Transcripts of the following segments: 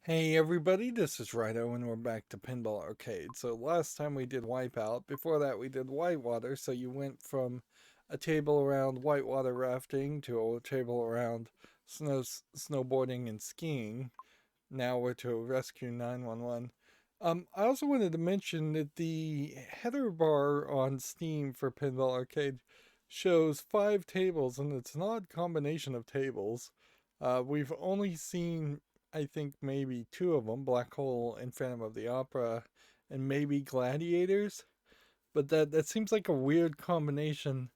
Hey everybody, this is Rydo and we're back to Pinball Arcade. So last time we did Wipeout, before that we did Whitewater, so you went from a table around whitewater rafting to a table around snowboarding and skiing. Now we're to Rescue 911. I also wanted to mention that the header bar on Steam for Pinball Arcade shows 5 tables, and it's an odd combination of tables. We've only seen, I think, maybe two of them, Black Hole and Phantom of the Opera, and maybe Gladiators. But that seems like a weird combination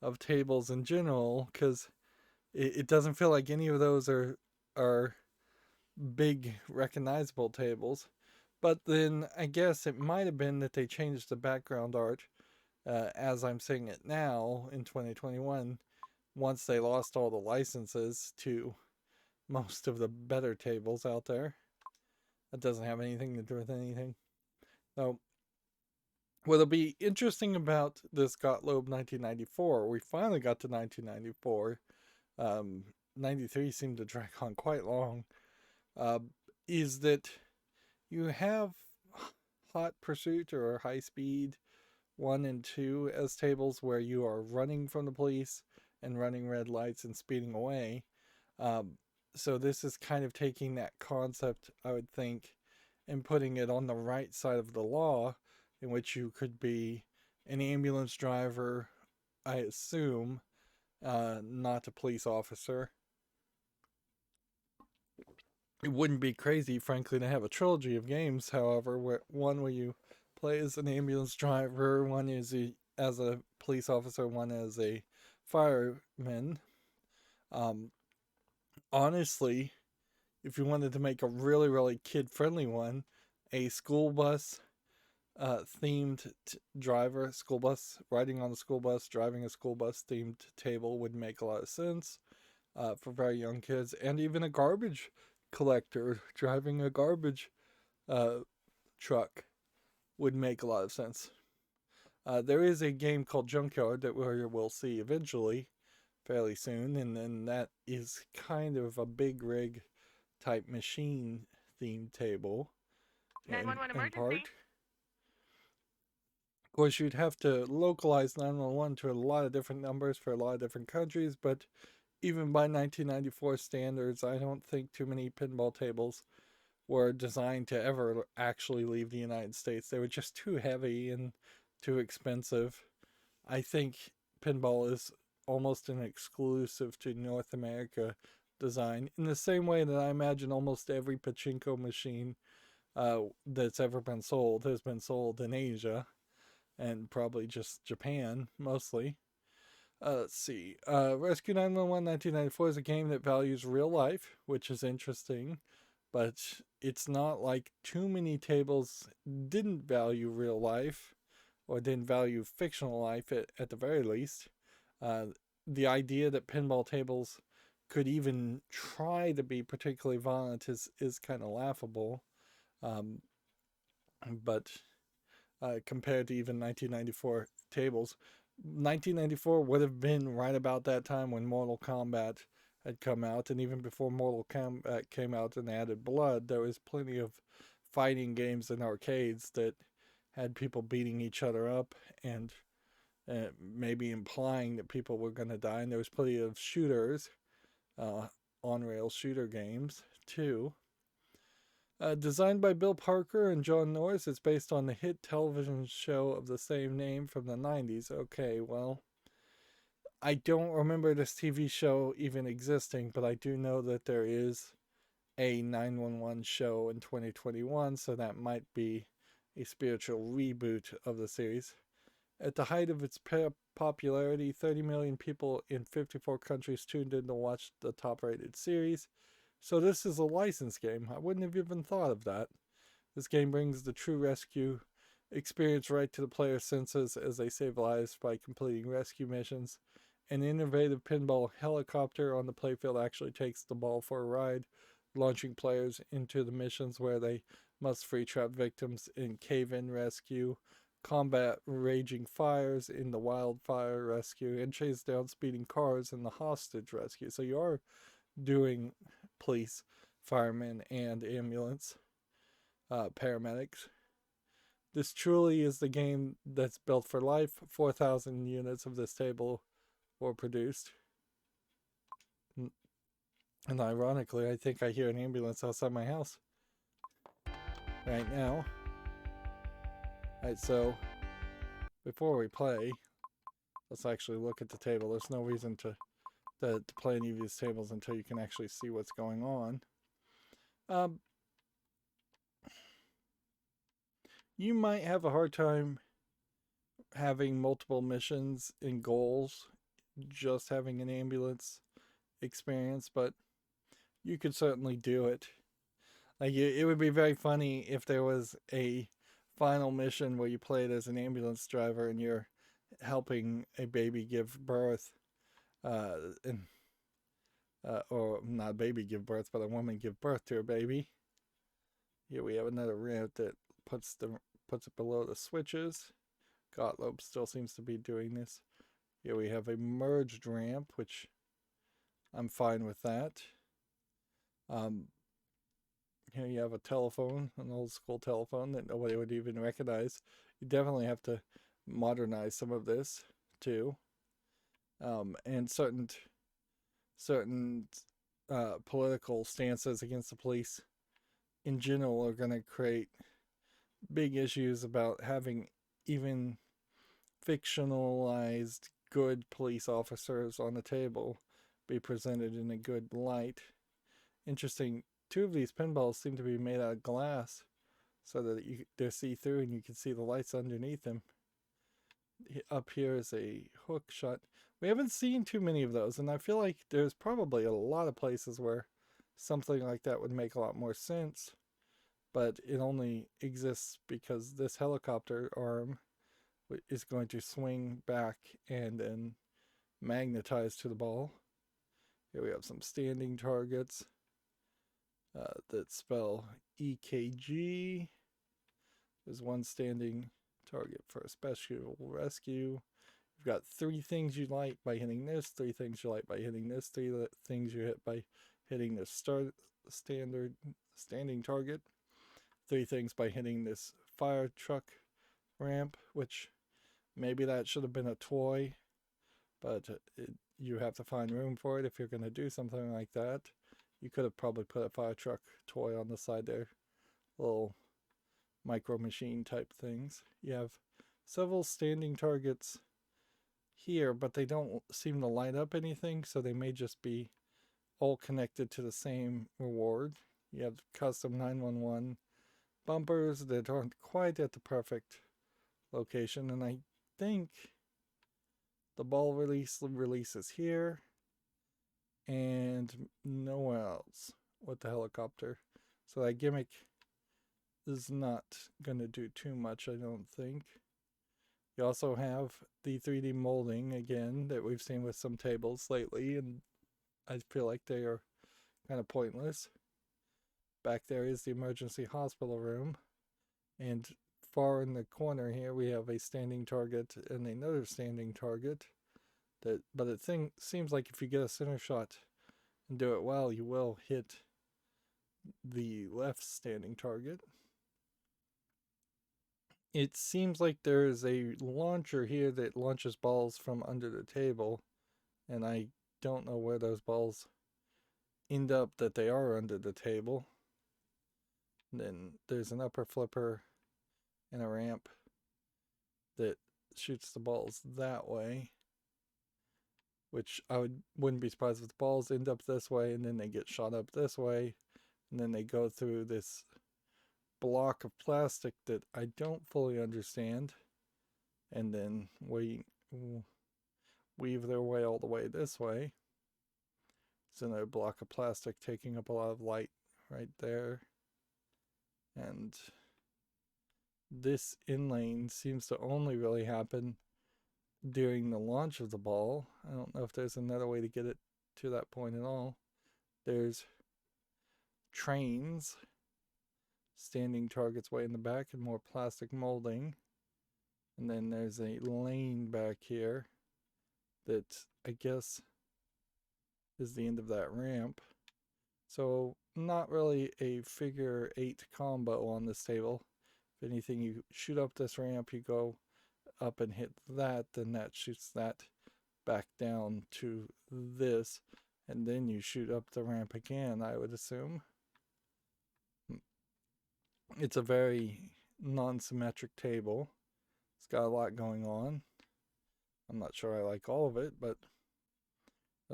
of tables in general, because it doesn't feel like any of those are big recognizable tables. But then I guess it might have been that they changed the background art, as I'm seeing it now in 2021, once they lost all the licenses to most of the better tables out there. That doesn't have anything to do with anything. So, what'll be interesting about this Gottlob 1994, we finally got to 1994. 93 seemed to drag on quite long. Uh, is that you have Hot Pursuit or High Speed 1 and 2 as tables where you are running from the police and running red lights and speeding away. Um, so this is kind of taking that concept, I would think, and putting it on the right side of the law, in which you could be an ambulance driver, I assume, not a police officer. It wouldn't be crazy, frankly, to have a trilogy of games, however, where you play as an ambulance driver, one is as a police officer, one as a fireman. Um, Honestly, if you wanted to make a really, really kid friendly one, a school bus themed driver, school bus, riding on a school bus, driving a school bus themed table would make a lot of sense for very young kids, and even a garbage collector driving a garbage uh, truck would make a lot of sense. There is a game called Junkyard that we'll see eventually, fairly soon, and then that is kind of a big rig type machine themed table in 911 part. emergency. Of course, you'd have to localize 911 to a lot of different numbers for a lot of different countries, but even by 1994 standards, I don't think too many pinball tables were designed to ever actually leave the United States. They were just too heavy and too expensive. I think pinball is almost an exclusive to North America design, in the same way that I imagine almost every pachinko machine that's ever been sold has been sold in Asia and probably just Japan mostly. Let's see. Rescue 911 1994 is a game that values real life, which is interesting, but it's not like too many tables didn't value real life or didn't value fictional life at the very least. Uh, the idea that pinball tables could even try to be particularly violent is kind of laughable. Um, but compared to even 1994 tables, 1994 would have been right about that time when Mortal Kombat had come out, and even before Mortal Kombat came out and added blood, there was plenty of fighting games in arcades that had people beating each other up and maybe implying that people were going to die. And there was plenty of shooters, uh, on rail shooter games too. Designed by Bill Parker and John Norris, it's based on the hit television show of the same name from the 90s. Okay, well, I don't remember this TV show even existing, but I do know that there is a 911 show in 2021, so that might be a spiritual reboot of the series. At the height of its popularity, 30 million people in 54 countries tuned in to watch the top rated series. So, this is a licensed game. I wouldn't have even thought of that. This game brings the true rescue experience right to the player's senses as they save lives by completing rescue missions. An innovative pinball helicopter on the playfield actually takes the ball for a ride, launching players into the missions where they must free trap victims in cave in rescue, combat raging fires in the Wildfire Rescue, and chase down speeding cars in the hostage rescue. So you are doing police firemen and ambulance paramedics. This truly is the game that's built for life. 4,000 units of this table were produced. And ironically, I think I hear an ambulance outside my house right now. Alright, so before we play, let's actually look at the table. There's no reason to play any of these tables until you can actually see what's going on. You might have a hard time having multiple missions and goals, just having an ambulance experience, but you could certainly do it. Like, it would be very funny if there was a final mission where you played as an ambulance driver and you're helping a baby give birth, or not a baby give birth, but a woman give birth to a baby. Here we have another ramp that puts it below the switches. Gottlieb still seems to be doing this. Here we have a merged ramp, which I'm fine with that. Here you have a telephone, an old school telephone that nobody would even recognize. You definitely have to modernize some of this too. And certain political stances against the police in general are going to create big issues about having even fictionalized good police officers on the table be presented in a good light. Interesting, two of these pinballs seem to be made out of glass so that they're see-through and you can see the lights underneath them. Up here is a hook shot. We haven't seen too many of those, and I feel like there's probably a lot of places where something like that would make a lot more sense, but it only exists because this helicopter arm is going to swing back and then magnetize to the ball. Here we have some standing targets that spell EKG. There's one standing target for a special rescue. You've got 3 things you light by hitting this, 3 things you light by hitting this, 3 things you hit by hitting this standing target, 3 things by hitting this fire truck ramp, which maybe that should have been a toy, but you have to find room for it if you're going to do something like that. You could have probably put a fire truck toy on the side there. Little micro machine type things. You have several standing targets here, but they don't seem to light up anything, so they may just be all connected to the same reward. You have custom 911 bumpers that aren't quite at the perfect location, and I think the ball releases here and nowhere else with the helicopter. So that gimmick is not going to do too much, I don't think. You also have the 3D molding again that we've seen with some tables lately, and I feel like they are kind of pointless. Back there is the emergency hospital room, and far in the corner here we have a standing target and another standing target. But it seems like if you get a center shot and do it well, you will hit the left standing target. It seems like there is a launcher here that launches balls from under the table, and I don't know where those balls end up that they are under the table. And then there's an upper flipper and a ramp that shoots the balls that way, which I wouldn't be surprised if the balls end up this way and then they get shot up this way, and then they go through this block of plastic that I don't fully understand, and then weave their way all the way this way. It's another block of plastic taking up a lot of light right there, and this inlane seems to only really happen during the launch of the ball. I don't know if there's another way to get it to that point at all. There's trains, standing targets way in the back, and more plastic molding. And then there's a lane back here that I guess is the end of that ramp. So not really a figure 8 combo on this table. If anything, you shoot up this ramp, you go up and hit that, then that shoots that back down to this, and then you shoot up the ramp again, I would assume. It's a very non-symmetric table. It's got a lot going on. I'm not sure I like all of it, but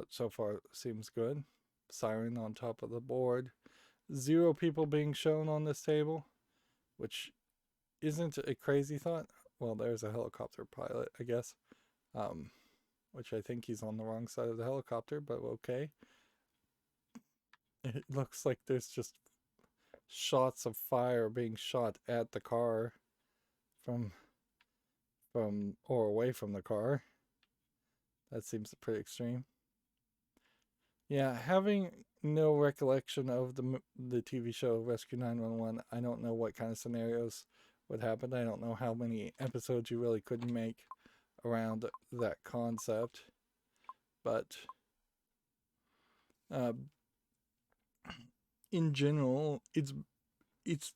so far it seems good. Siren on top of the board. 0 people being shown on this table, which isn't a crazy thought. Well, there's a helicopter pilot, I guess, which I think he's on the wrong side of the helicopter, but okay. It looks like there's just shots of fire being shot at the car from or away from the car. That seems pretty extreme. Yeah, having no recollection of the TV show Rescue 911, I don't know what kind of scenarios would happen. I don't know how many episodes you really could make around that concept. But in general, it's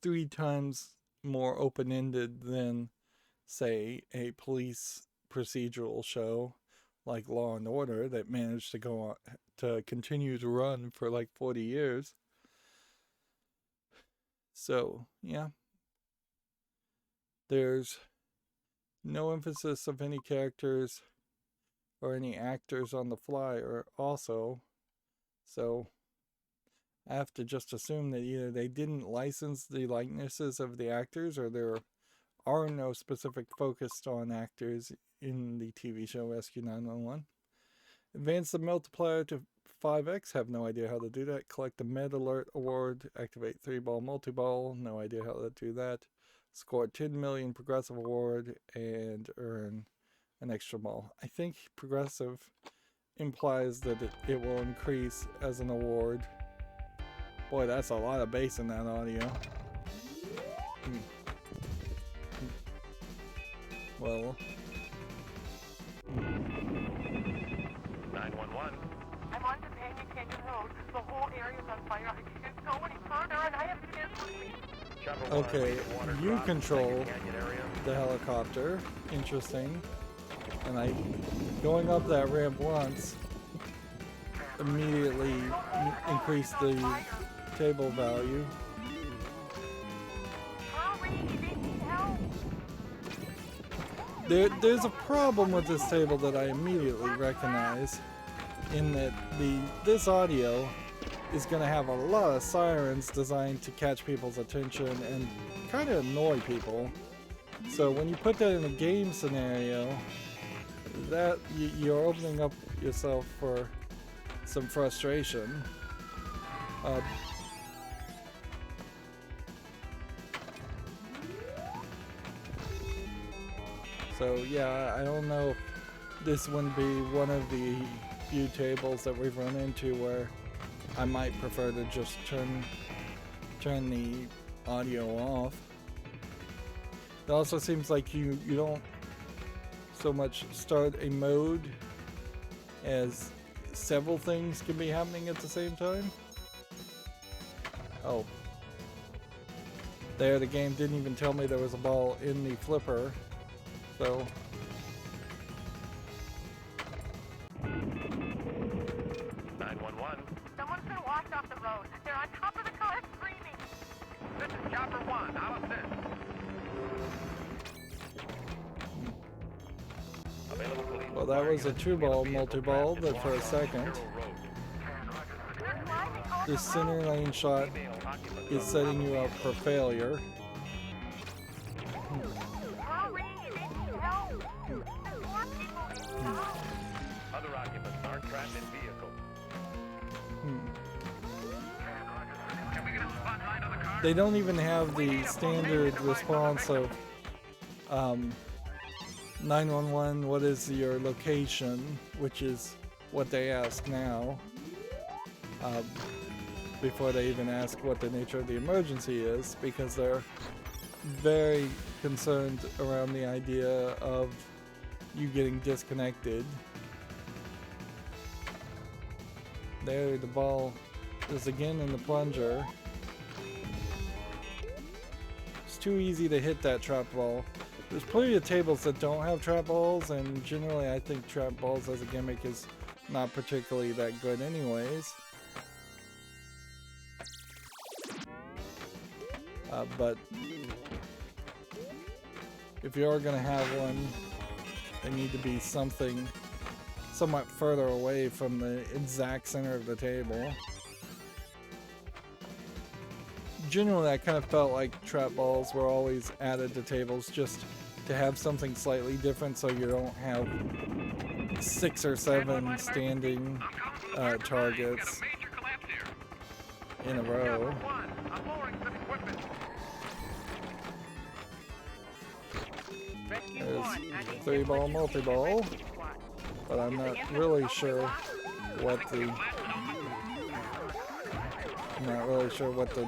3 times more open-ended than, say, a police procedural show like Law and Order that managed to go on to continue to run for like 40 years. So, yeah. There's no emphasis of any characters or any actors on the flyer also. So, I have to just assume that either they didn't license the likenesses of the actors, or there are no specific focused on actors in the TV show Rescue 911. Advance the multiplier to 5x, have no idea how to do that. Collect the Med Alert Award, activate 3-ball multi-ball, no idea how to do that. Score 10 million progressive award, and earn an extra ball. I think progressive implies that it will increase as an award. Boy, that's a lot of bass in that audio. Well. 911. I'm on Companion Canyon Road. The whole area's on fire. I can't go any further, and I have to get moving. Okay, you control the helicopter. Interesting. And I, going up that ramp once, immediately increased the table value. There's a problem with this table that I immediately recognize, in that this audio is going to have a lot of sirens designed to catch people's attention and kind of annoy people. So when you put that in a game scenario, that you're opening up yourself for some frustration. So yeah, I don't know if this wouldn't be one of the few tables that we've run into where I might prefer to just turn the audio off. It also seems like you don't so much start a mode as several things can be happening at the same time. Oh. There, the game didn't even tell me there was a ball in the flipper. So 911. Someone's been washed off the road. They're on top of the car screaming. This is Chapter 1. I'll assist. Well, that was a 2-ball multi-ball, but for a second, this center lane shot is setting you up for failure. Other occupants are trapped in vehicle. They don't even have the standard response of 911, what is your location, which is what they ask now, before they even ask what the nature of the emergency is, because they're very concerned around the idea of you getting disconnected. There, the ball is again in the plunger. It's too easy to hit that trap ball. There's plenty of tables that don't have trap balls, and generally I think trap balls as a gimmick is not particularly that good anyways. But if you are going to have one, they need to be something somewhat further away from the exact center of the table. Generally, I kind of felt like trap balls were always added to tables just to have something slightly different, so you don't have 6 or 7 standing targets in a row. There's 3-ball multi-ball, but I'm not really sure what the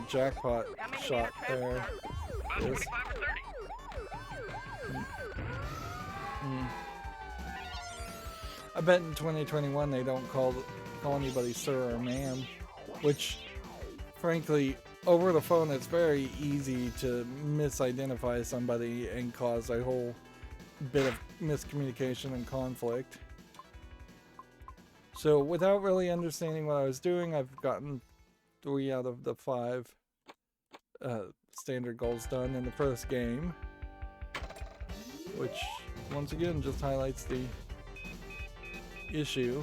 jackpot shot there is. I bet in 2021 they don't call anybody sir or ma'am, which frankly over the phone it's very easy to misidentify somebody and cause a whole bit of miscommunication and conflict. So without really understanding what I was doing, I've gotten 3 out of the 5 standard goals done in the first game, which once again just highlights the issue.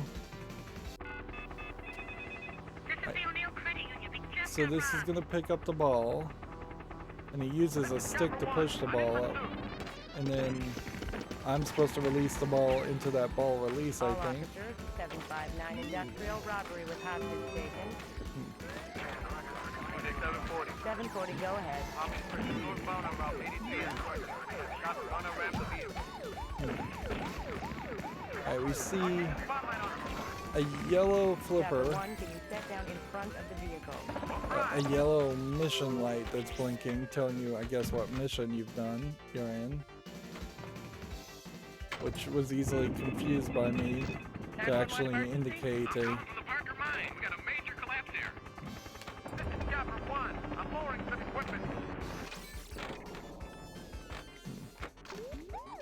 So this is going to pick up the ball, and he uses a stick to push the ball up, and then I'm supposed to release the ball into that ball release, I think. 759 industrial robbery with hostage taken. 740, go ahead. Alright, we see a yellow flipper, a yellow mission light that's blinking, telling you, I guess, what mission you're in, which was easily confused by me to actually indicate a...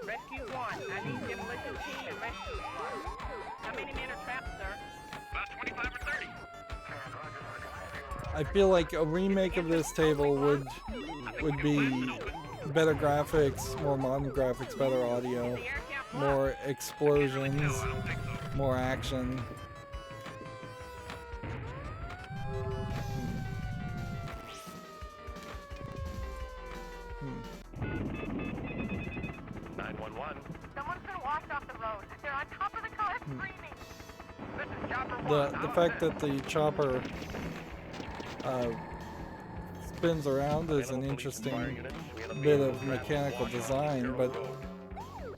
Rescue 1, I need demolition team and rescue squad. How many men are trapped, sir? About 25 or 30. I feel like a remake of this table would be better graphics, more modern graphics, better audio, more explosions, more action. 911. Someone's been washed off the road. They're on top of the car screaming. This is Chopper 1. The fact that the chopper spins around is an interesting bit of mechanical design, but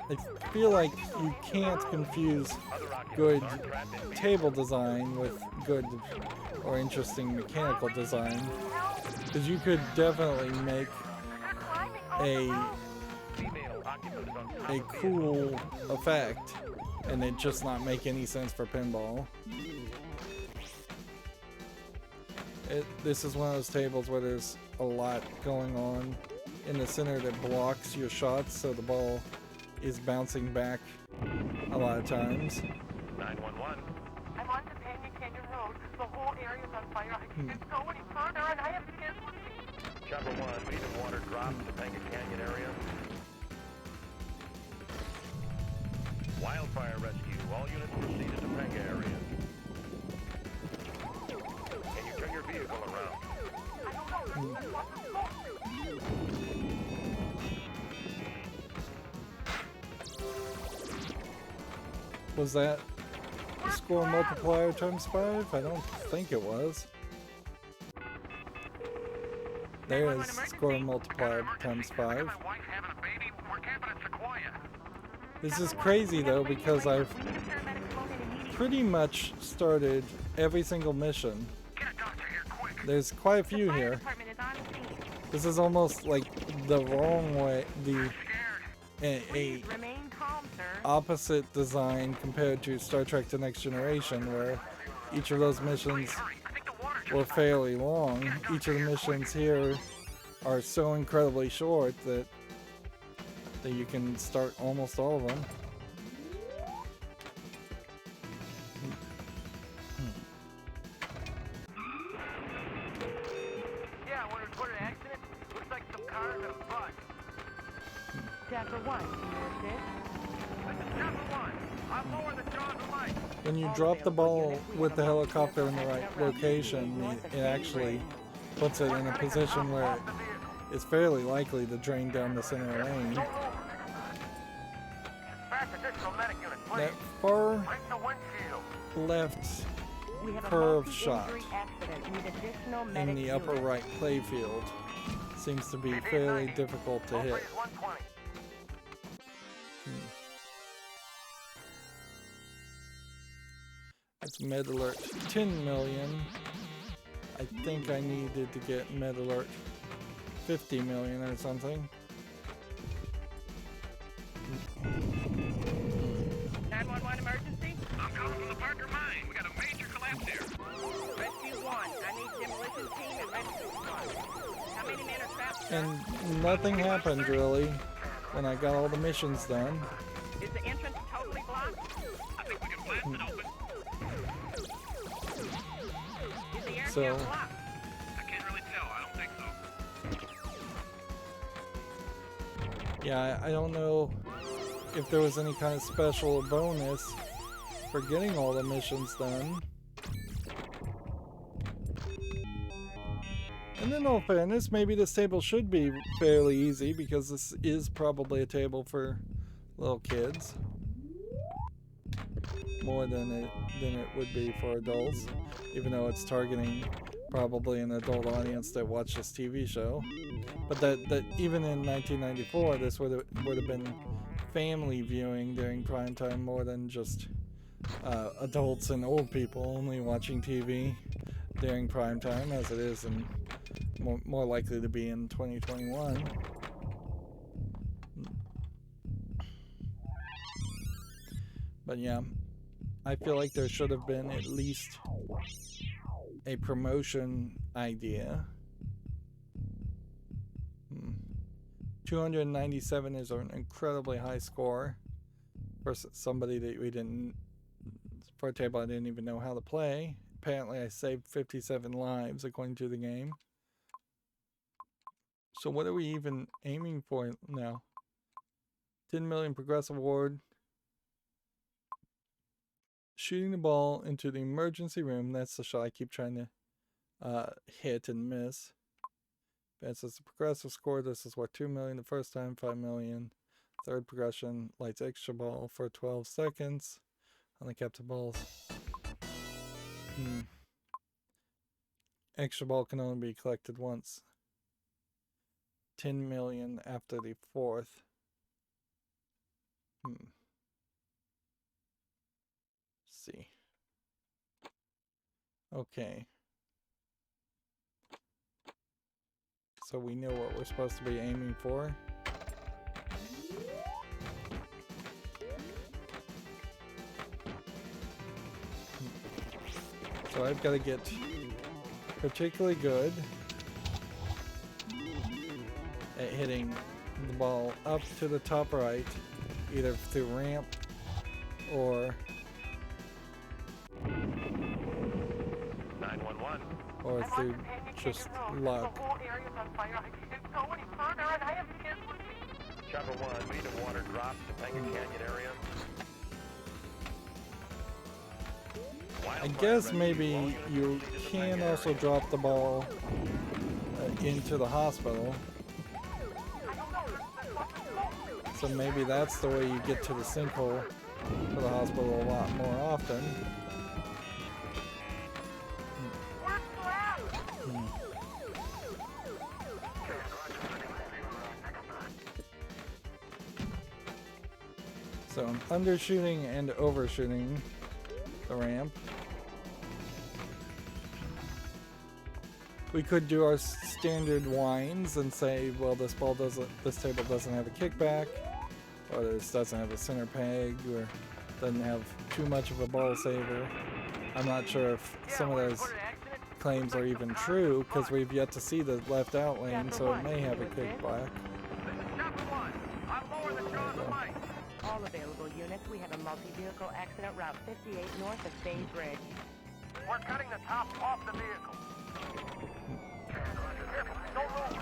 I feel like you can't confuse good table design with good or interesting mechanical design, because you could definitely make a cool effect and it just not make any sense for pinball. This is one of those tables where there's a lot going on in the center that blocks your shots, so the ball is bouncing back a lot of times. 911. I'm on Companion Canyon Road. The whole area's on fire. I can't go any further, and I have kids with me. Chopper 1, we need a water drop in the Topanga Canyon area. Wildfire Rescue. All units proceed to Topanga area. Can you turn your vehicle around? Was that the score multiplier times 5? I don't think it was. There's score multiplier times 5. This is crazy though, because I've pretty much started every single mission. There's quite a few here. This is almost like the wrong way, a opposite design compared to Star Trek The Next Generation, where each of those missions were fairly long. Each of the missions here are so incredibly short that you can start almost all of them. Yeah, when we report an accident, looks like some cars and a bus. Chapter 1, can you assist? This is Chapter 1. I'm lowering the jaws of light. When you drop the ball with the helicopter in the right location, it actually puts it in a position where it's fairly likely to drain down the center lane. Fast additional medic unit, please. That far Break the windshield. left We have a curve multi-injury shot accident. Need additional in medic the upper units. right playfield seems to be fairly difficult to hit. 120. It's med alert 10 million. I think I needed to get med alert 50 million or something. 911 emergency? I'm calling from the Parker mine. We got a major collapse here. Rescue 1. I need demolition team and rescue squad. How many men are trapped, sir? And nothing happened really when I got all the missions done. Is the entrance totally blocked? I think we can blast it open. Is the So- airfield blocked? I can't really tell. I don't think so. Yeah, I don't know if there was any kind of special bonus for getting all the missions done. And in all fairness, maybe this table should be fairly easy because this is probably a table for little kids. More than it would be for adults, even though it's targeting probably an adult audience that watched this TV show. But that even in 1994, this would have been family viewing during prime time more than just adults and old people only watching TV during prime time, as it is and more likely to be in 2021. But yeah, I feel like there should have been at least a promotion idea. 297 is an incredibly high score for somebody that we didn't, for a table I didn't even know how to play. Apparently I saved 57 lives according to the game. So what are we even aiming for now? 10 million progressive award. Shooting the ball into the emergency room. That's the shot I keep trying to hit and miss. That's the progressive score. This is what, 2 million the first time, 5 million. Third progression, lights extra ball for 12 seconds. Only kept the balls. Extra ball can only be collected once. 10 million after the fourth. See. Okay. So we know what we're supposed to be aiming for. So I've got to get particularly good at hitting the ball up to the top right, either through ramp or 911. or through just luck. The whole area's on fire. I can't go any further, and I have kids with me. Chapter 1, we need a water drop to Topanga Canyon area. I guess maybe you can also drop the ball into the hospital. So maybe that's the way you get to the sinkhole for the hospital a lot more often. So I'm undershooting and overshooting the ramp. We could do our standard winds and say, well, this table doesn't have a kickback, or this doesn't have a center peg, or doesn't have too much of a ball saver. I'm not sure if some of those claims are even true, because we've yet to see the left out lane, so it may have a kickback. This is Chapter 1. I'll lower the jaws of light. All available units, we have a multi-vehicle accident route 58 north of Bay Bridge. We're cutting the top off the vehicle. Don't move.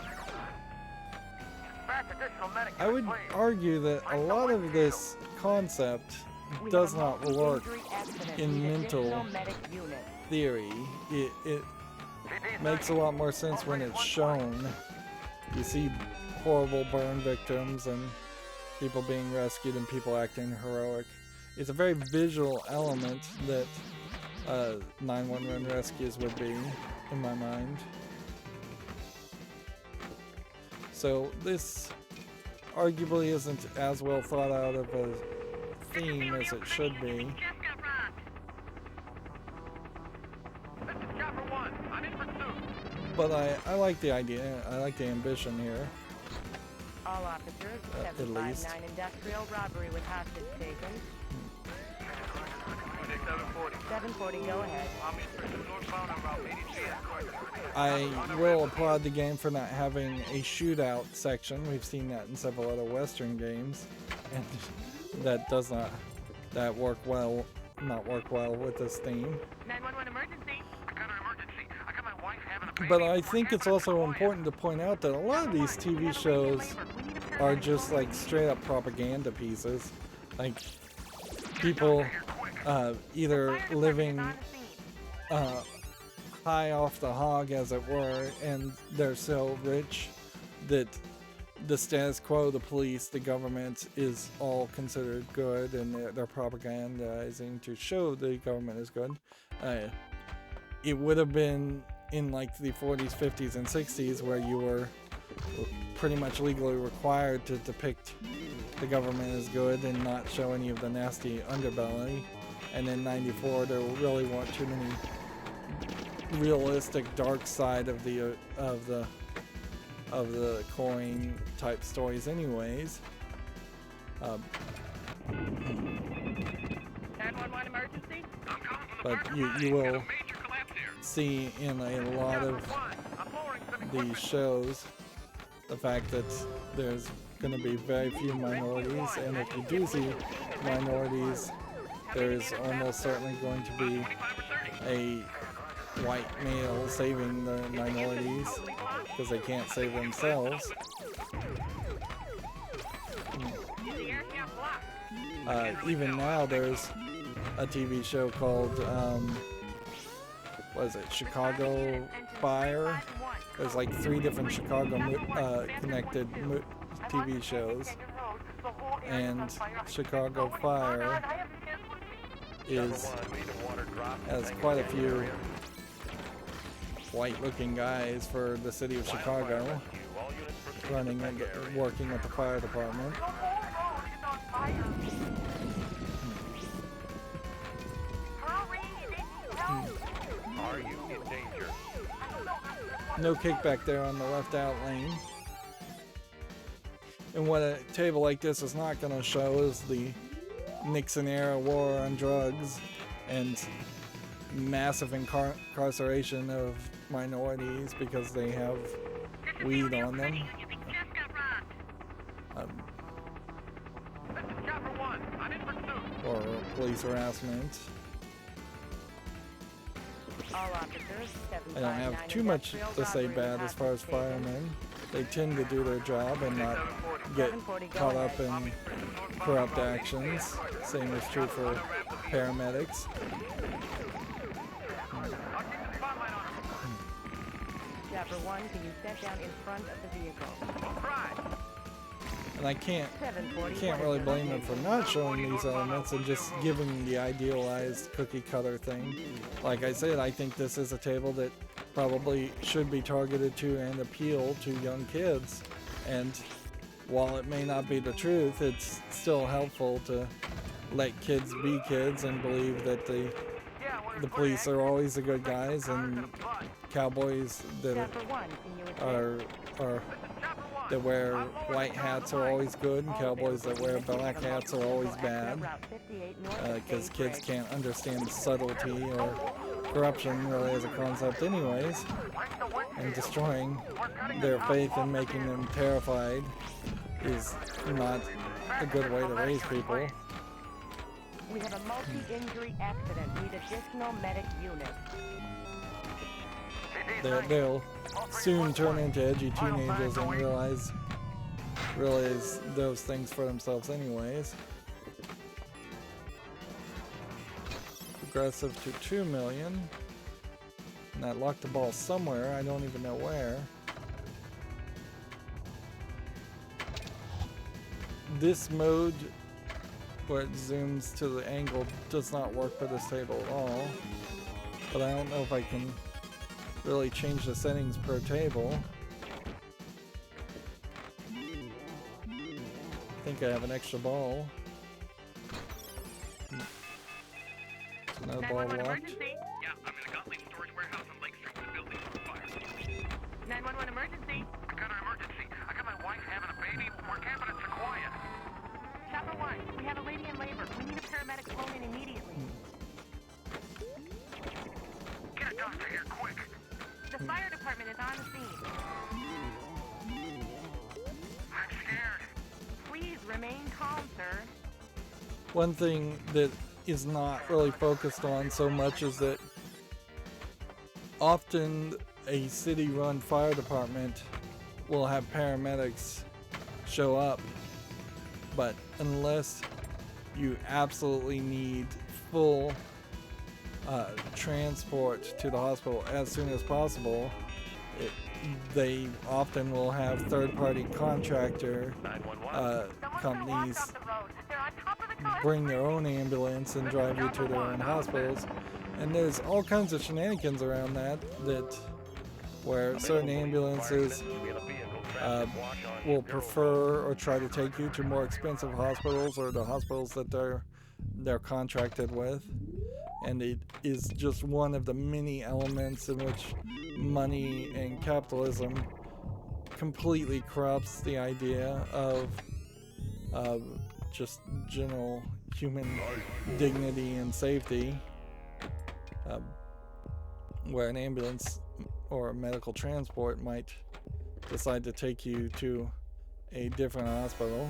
Dispatch additional medic I would units, please. argue that a lot of this concept We does have a not work multi-injury accident. in Need mental additional medic units. theory. It makes a lot more sense when it's shown. You see horrible burn victims and people being rescued and people acting heroic. It's a very visual element that 911 rescues would be, in my mind. So this arguably isn't as well thought out of a theme as it should be. This is Chapter 1. I'm in pursuit. But I like the idea. I like the ambition here. All officers, At least. 759 industrial robbery with hostage taken. 740, go ahead. I will applaud the game for not having a shootout section. We've seen that in several other Western games, and that does not work well with this theme. 911 emergency. I got an emergency. I got my wife having a baby. But I think it's also important to point out that a lot of these TV shows are just like straight up propaganda pieces. Like people either living high off the hog, as it were, and they're so rich that the status quo, the police, the government is all considered good, and they're propagandizing to show the government is good. It would have been in like the 40s, 50s, and 60s where you were pretty much legally required to depict the government as good and not show any of the nasty underbelly. And in '94, there really weren't too many realistic dark side of the coin type stories, anyways. 911 emergency. But you will see in a lot of these shows the fact that there's going to be very few minorities, and if you do see minorities, there's almost certainly going to be a white male saving the minorities because they can't save themselves. Even now there's a TV show called what is it, Chicago Fire? There's like 3 different Chicago connected TV shows, and Chicago Fire has quite a few white-looking guys for the city of Chicago running and working with the fire department. Are you in danger? No kickback there on the left out lane. And what a table like this is not going to show is the Nixon era war on drugs and massive incarceration of minorities because they have weed on them. Or police harassment. All officers, I don't have too much to say bad as far as firemen. They tend to do their job and not get caught up in corrupt actions. Same is true for paramedics. Chapter 1, can you step down in front of the vehicle? And I can't really blame them for not showing these elements and just giving the idealized cookie cutter thing. Like I said, I think this is a table that probably should be targeted to and appeal to young kids. And while it may not be the truth, it's still helpful to let kids be kids and believe that the police are always the good guys and cowboys that that wear white hats are always good, and cowboys that wear black hats are always bad, because kids can't understand subtlety or corruption really as a concept anyways, and destroying their faith and making them terrified is not a good way to raise people. We have a multi-injury accident. Need additional medic units. They'll soon turn into edgy teenagers and realize those things for themselves anyways. Progressive to 2 million. And that locked the ball somewhere, I don't even know where. This mode, where it zooms to the angle, does not work for this table at all. But I don't know if I can really change the settings per table. I think I have an extra ball. Is another ball locked? Yeah, I'm in a Gottlieb storage warehouse on Lake Street. The building's on fire. 911 emergency. I got an emergency. I got my wife having a baby. We're camping at Sequoia. Chapter 1, we have a lady in labor. We need a paramedic flown in immediately. Get a doctor here, quick. The fire department is on the scene. I'm scared. Please remain calm, sir. One thing that is not really focused on so much is that often a city-run fire department will have paramedics show up, but unless you absolutely need full transport to the hospital as soon as possible, they often will have third-party contractor companies bring their own ambulance and drive you to their own hospitals. And there's all kinds of shenanigans around that where certain ambulances will prefer or try to take you to more expensive hospitals or the hospitals that they're contracted with. And it is just one of the many elements in which money and capitalism completely corrupts the idea of just general human dignity and safety, where an ambulance or medical transport might decide to take you to a different hospital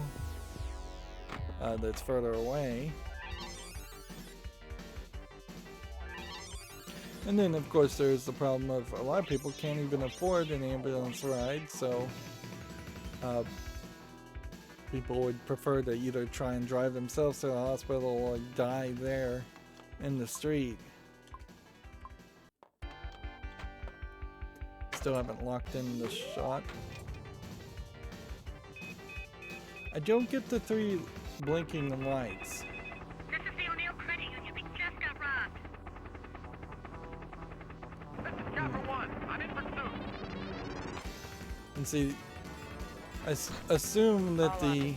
that's further away. And then of course there's the problem of a lot of people can't even afford an ambulance ride, so people would prefer to either try and drive themselves to the hospital or die there in the street. Still haven't locked in the shot. I don't get the 3 blinking lights. This is the O'Neill Credit Union. We just got robbed. This is Chapter 1. I'm in pursuit. And see, I assume that the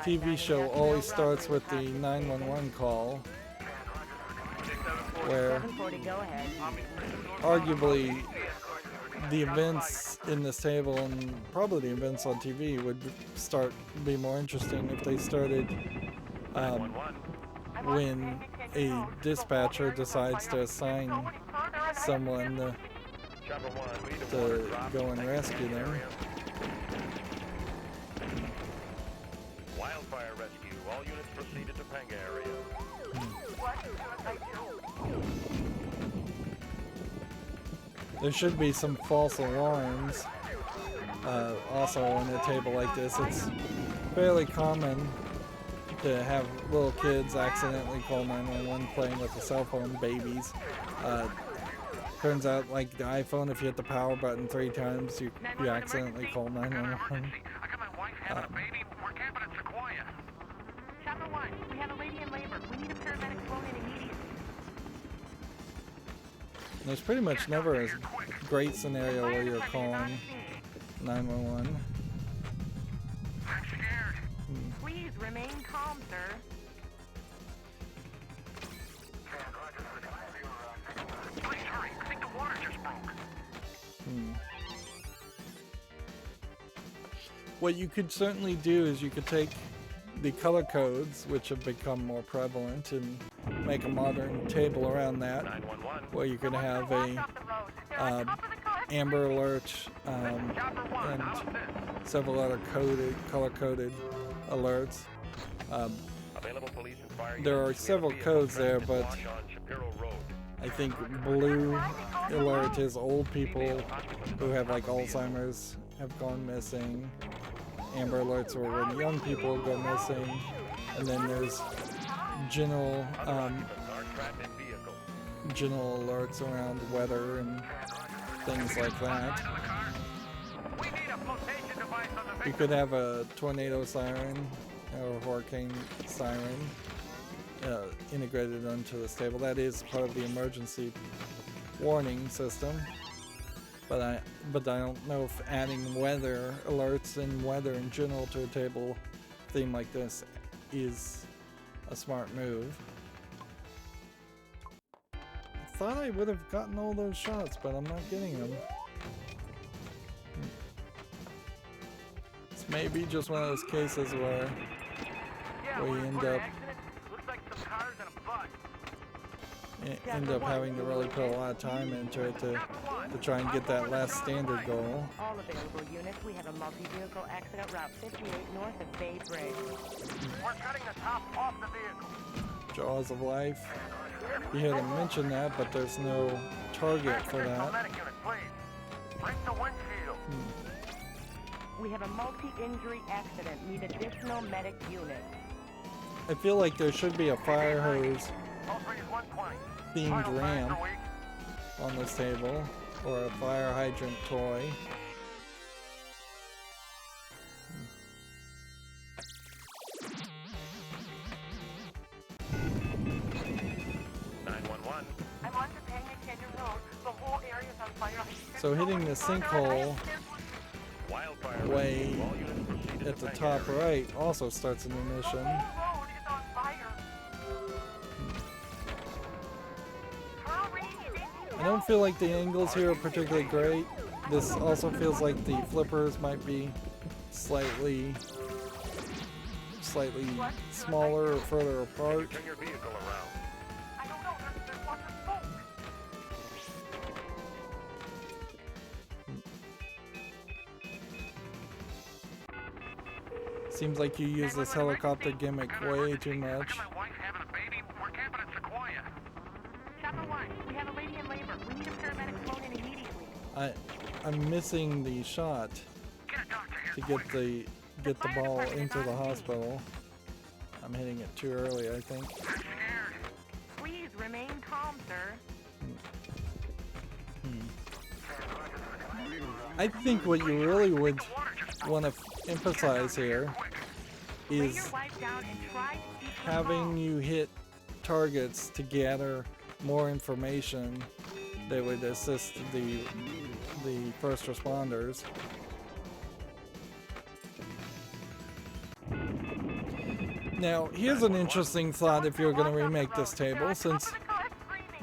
TV show always starts with the 911 call, where arguably the events in this table and probably the events on TV would be more interesting if they started when a dispatcher decides to assign someone to go and rescue them. Wildfire Rescue. All units proceed to Topanga area. There should be some false alarms also on a table like this. It's fairly common to have little kids accidentally call 911 playing with a cell phone, babies. Turns out, like the iPhone, if you hit the power button 3 times, you accidentally call 911. I got my wife having a baby. We're camping at Sequoia. Chapter 1, we have a lady in labor. We need a paramedic flown in immediately. There's pretty much never a great scenario where you're calling 911. I'm scared. Please remain calm, sir. Please hurry. I think the water just broke. What you could certainly do is you could take the color codes, which have become more prevalent, and make a modern table around that. 911. where you could have a amber alert and several other color-coded alerts. There are several codes there, but I think blue alert is old people who have like Alzheimer's have gone missing. Amber alerts are when young people go missing, and then there's general alerts around weather and things like that. You could have a tornado siren or a hurricane siren integrated onto this table. That is part of the emergency warning system. But I don't know if adding weather alerts and weather in general to a table theme like this is a smart move. I thought I would have gotten all those shots, but I'm not getting them. It's maybe just one of those cases where we end up having to really put a lot of time into it to try and get that last standard goal. All available units, we have a multi-vehicle accident route 58 north of Bay Bridge. We're cutting the top off the vehicle. Jaws of Life. You hear them mention that, but there's no target for that. Medic unit, please. Bring the windshield. We have a multi-injury accident. Need additional medic units. I feel like there should be a fire hose themed ramp on this table, or a fire hydrant toy. So hitting the sinkhole way at the top right also starts a new mission. I don't feel like the angles here are particularly great. This also feels like the flippers might be slightly smaller or further apart. Seems like you use this helicopter gimmick way too much. I'm missing the shot to get the ball into the hospital. I'm hitting it too early, I think. Please remain calm, sir. I think what you really would want to emphasize here is having you hit targets to gather more information that would assist the first responders. Now, here's an interesting thought if you're going to remake this table. Since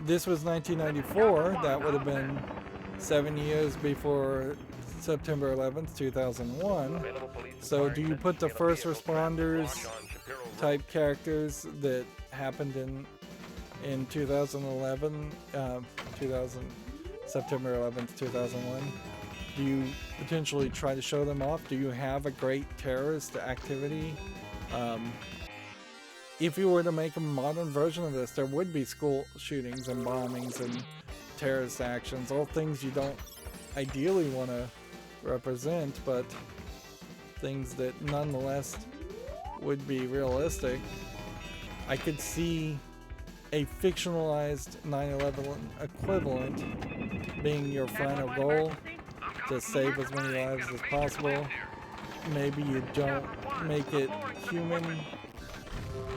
this was 1994, that would have been 7 years before September 11th, 2001. So do you put the first responders type characters that happened in 2011, September 11th, 2001? Do you potentially try to show them off? Do you have a great terrorist activity? If you were to make a modern version of this, there would be school shootings and bombings and terrorist actions, all things you don't ideally want to represent, but things that nonetheless would be realistic. I could see a fictionalized 9/11 equivalent being your final goal, to save as many lives as possible. Maybe you don't make it human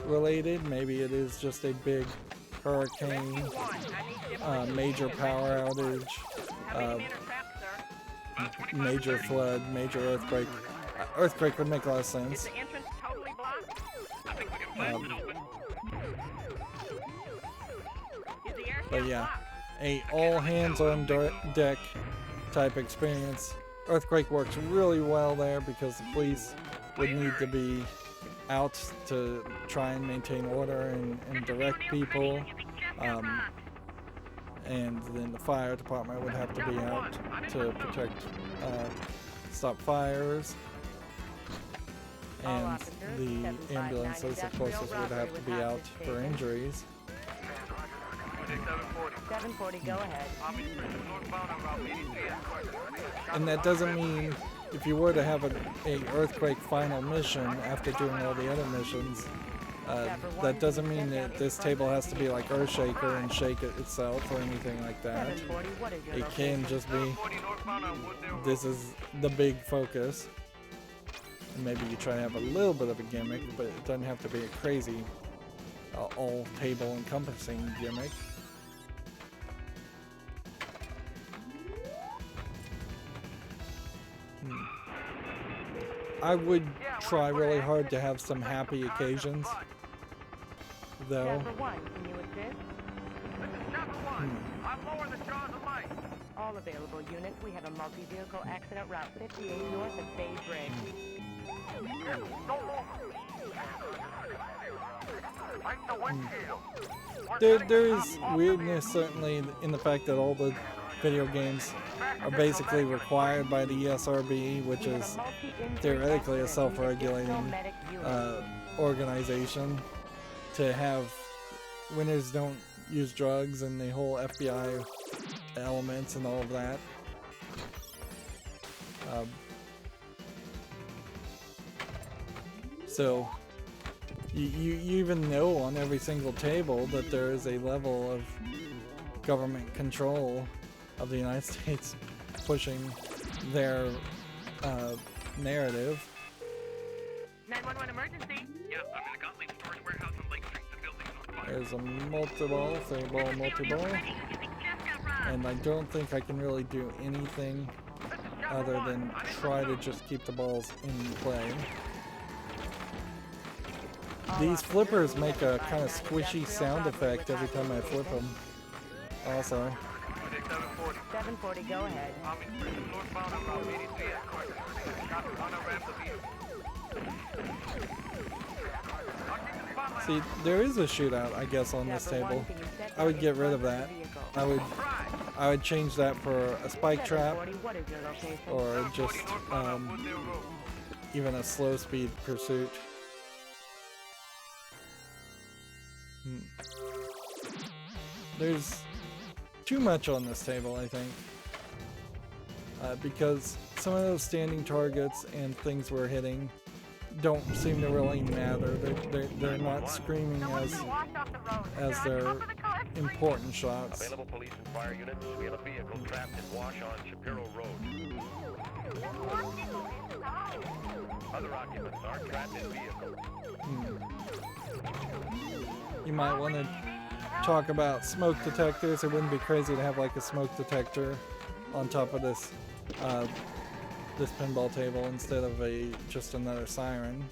related, maybe it is just a big hurricane, major power outage, major flood, major earthquake. Earthquake would make a lot of sense. But yeah, a all hands on deck type experience. Earthquake works really well there because the police would need to be out to try and maintain order and direct people. and then the fire department would have to be out to protect, stop fires, and the ambulances, of course, would have to be out for injuries. 740, go ahead. And that doesn't mean if you were to have a earthquake final mission after doing all the other missions, that doesn't mean that this table has to be like Earthshaker and shake it itself or anything like that. It can just be, this is the big focus. And maybe you try to have a little bit of a gimmick, but it doesn't have to be a crazy, all table encompassing gimmick. I would try really hard to have some happy occasions, though. All available units, we have a multi-vehicle accident route 58 north of Bay Bridge. There is weirdness certainly in the fact that all the video games are basically required by the ESRB, which is theoretically a self-regulating organization, to have winners don't use drugs and the whole FBI elements and all of that. So you even know on every single table that there is a level of government control of the United States pushing their narrative. 911 emergency. Yeah, I'm in the Gottlieb storage warehouse on Lake Street. The building's on fire. There's a multi-ball, 3-ball, multi-ball. And I don't think I can really do anything other than try to just keep the balls in play. These flippers make a kind of squishy sound effect every time I flip them. Also. 740, go ahead. See, there is a shootout, I guess, on this table. I would get rid of that. I would change that for a spike trap, or just even a slow speed pursuit. There's too much on this table, I think, because some of those standing targets and things we're hitting don't seem to really matter. They're not screaming as their important shots. Available police and fire units. We have a vehicle trapped in wash on Shapiro Road. Other occupants are trapped in vehicle. You might want to talk about smoke detectors. It wouldn't be crazy to have like a smoke detector on top of this this pinball table instead of just another siren,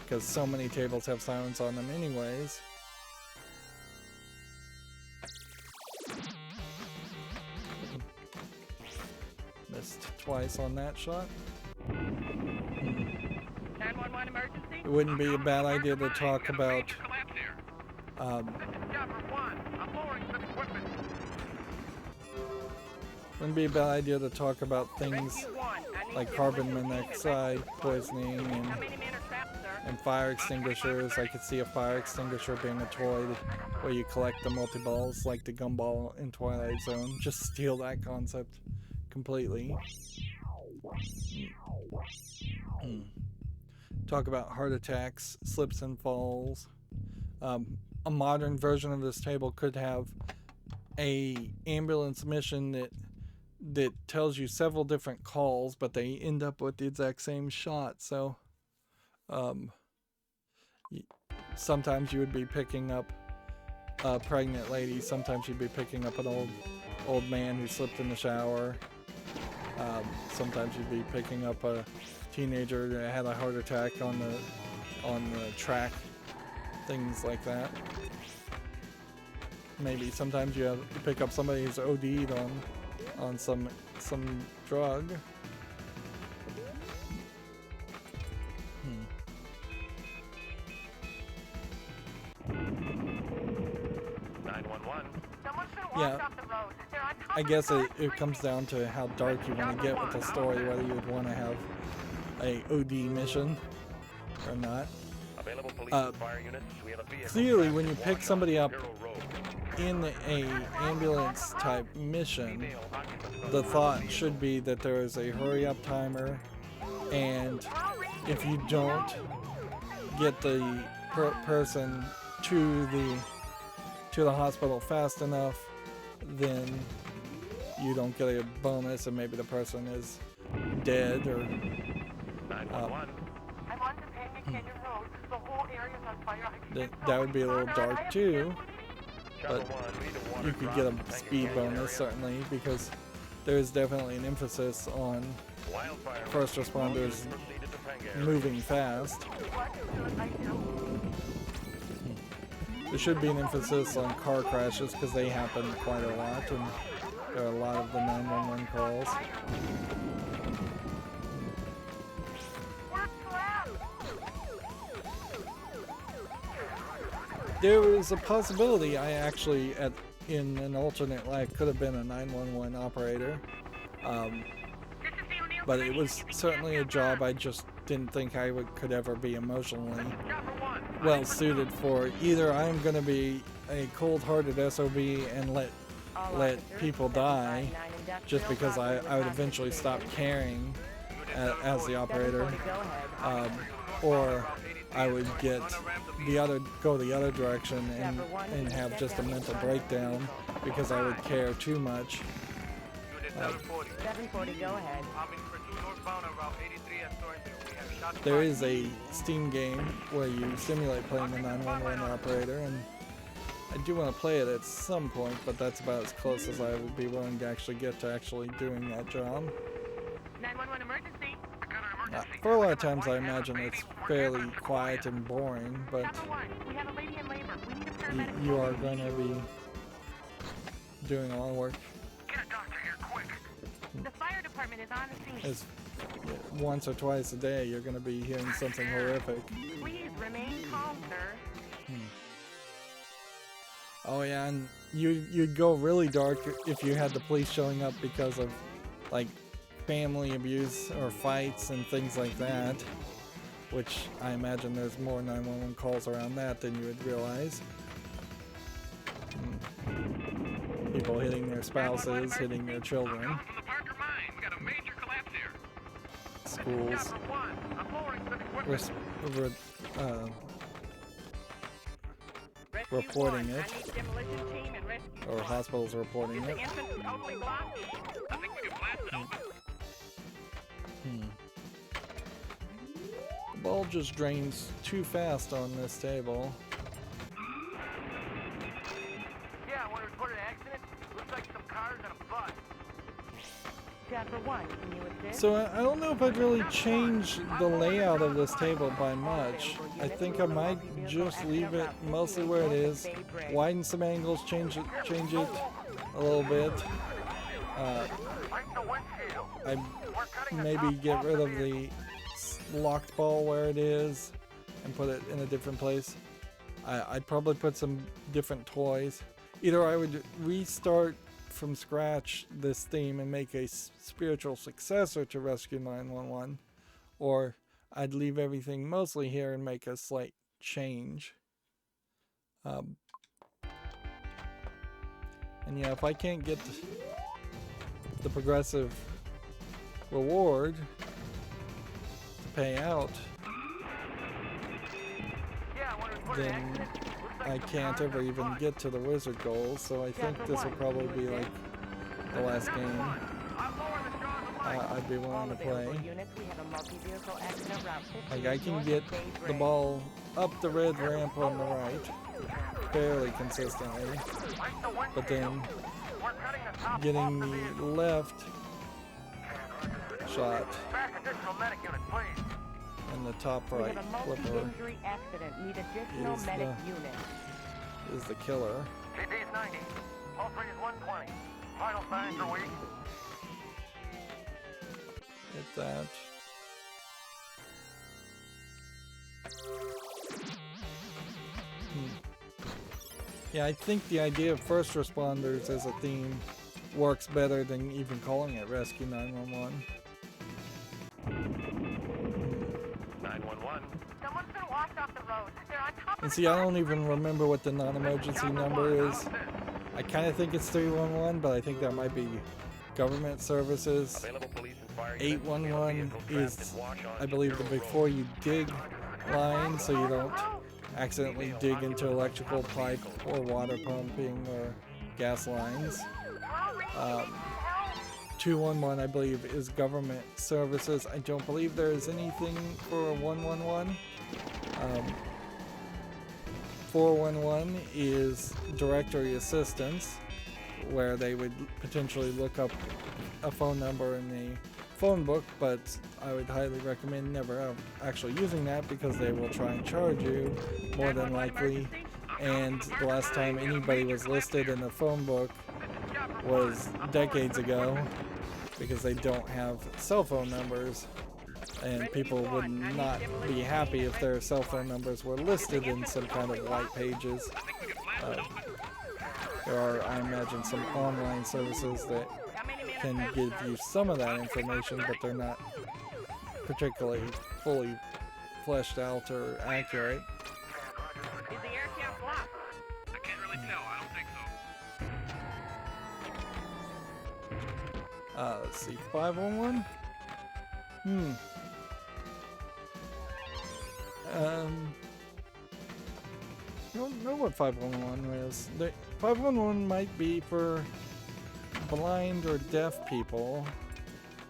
because so many tables have sirens on them anyways. Missed twice on that shot. 911 emergency? It wouldn't be a bad idea to talk about wouldn't be a bad idea to talk about things like carbon monoxide poisoning and fire extinguishers. I could see a fire extinguisher being a toy where you collect the multi-balls like the gumball in Twilight Zone. Just steal that concept completely. Talk about heart attacks, slips and falls. A modern version of this table could have a ambulance mission that tells you several different calls, but they end up with the exact same shot. So sometimes you would be picking up a pregnant lady, sometimes you'd be picking up an old man who slipped in the shower. Sometimes you'd be picking up a teenager that had a heart attack on the track, things like that. Maybe sometimes you have to pick up somebody who's OD'd on some drug. 911. Yeah, I guess it comes down to how dark you want to get with the story, whether you would want to have a OD mission or not. Available police and fire units. We have a vehicle Clearly, when you crash pick somebody up Hero Road. in a ambulance type mission, the thought should be that there is a hurry up timer, and if you don't get the person to the hospital fast enough, then you don't get a bonus, and maybe the person is dead or 911. I'm on Topanga Canyon Road. The whole area's on fire. that would be a little dark too. Chapter But 1, lead and water You could drop get to a Topanga speed Canyon bonus, area. certainly, because there is definitely an emphasis on Wildfire first Rescue. responders Proceed to Topanga area. moving fast. There should be an emphasis on car crashes because they happen quite a lot, and there are a lot of the 911 calls. There was a possibility I actually, in an alternate life, could have been a 911 operator, but it was certainly a job I just didn't think I could ever be emotionally well suited for. Either I'm going to be a cold-hearted SOB and let people die just because I would eventually stop caring as the operator, or I would go the other direction and have just a mental breakdown because I would care too much. 740, go ahead. There is a Steam game where you simulate playing a 911 operator, and I do want to play it at some point, but that's about as close as I would be willing to actually get to actually doing that job. 911 emergency. For a lot of times I imagine it's fairly quiet and boring, but Chapter 1, we have a lady in labor. We need a paramedic. you are going to be doing a lot of work. Get a doctor here quick. The fire department is on the scene. As once or twice a day you're going to be hearing something horrific. Please remain calm, sir. Oh yeah, and you'd go really dark if you had the police showing up because of like family abuse or fights and things like that, which I imagine there's more 911 calls around that than you would realize. People hitting their spouses, hitting their children. From the Parker mine. We got a major collapse here. Schools Chapter 1, I'm lowering some equipment. Rescue Reporting 1, it. I need demolition team and rescue or squad. hospitals reporting Is it. the entrance totally blocked? I think we can blast it open. The ball just drains too fast on this table. Yeah, when we reported an accident, looks like some cars and a bus. Chapter 1, can you assist? So I don't know if I'd really change the layout of this table by much. I think I might just leave it mostly where it is, widen some angles, change it a little bit. Break the windshield. I We're cutting the maybe top get off rid the of the locked ball where it is and put it in a different place. I'd probably put some different toys. Either I would restart from scratch this theme and make a spiritual successor to Rescue 911, or I'd leave everything mostly here and make a slight change. And yeah, if I can't get the progressive reward to pay out, Yeah, when we reported an then accident, looks like I some can't cars ever and a even bus. get to the wizard goals, so I think this will probably be like the last game I'm lowering the jaws of life. I'd be willing to play. Units, we have a multi-vehicle accident route 15 Like I can north get of Bay the Bridge. ball up the red ramp on the right fairly consistently, Break the windshield. but then We're cutting the top off getting the the vehicle. left shot Back additional medic unit, please. and the top We right have a flipper multi-injury accident. Need additional is medic the- units. is the killer. TD is 90. Pulse rate is 120. Vital signs are weak. Hit that. Yeah, I think the idea of first responders as a theme works better than even calling it Rescue 911. 911. Someone's been washed off the road. They're on top of And see, I don't even remember what the non-emergency number is. I kind of think it's 311, but I think that might be government services. Available police and fire units. 811 is, I believe, the before you dig line, so you don't accidentally dig into electrical pipe or water pumping or gas lines. 211, I believe, is government services. I don't believe there is anything for 111. 411 is directory assistance, where they would potentially look up a phone number in the phone book, but I would highly recommend never actually using that because they will try and charge you more than likely. And the last time anybody was listed in the phone book was decades ago, because they don't have cell phone numbers, and people would not be happy if their cell phone numbers were listed in some kind of white pages. There are, I imagine, some online services that can give you some of that information, but they're not particularly fully fleshed out or accurate. Is the air count blocked? I can't really tell. I don't think so. Let's see, 511? I don't know what 511 is. 511 might be for blind or deaf people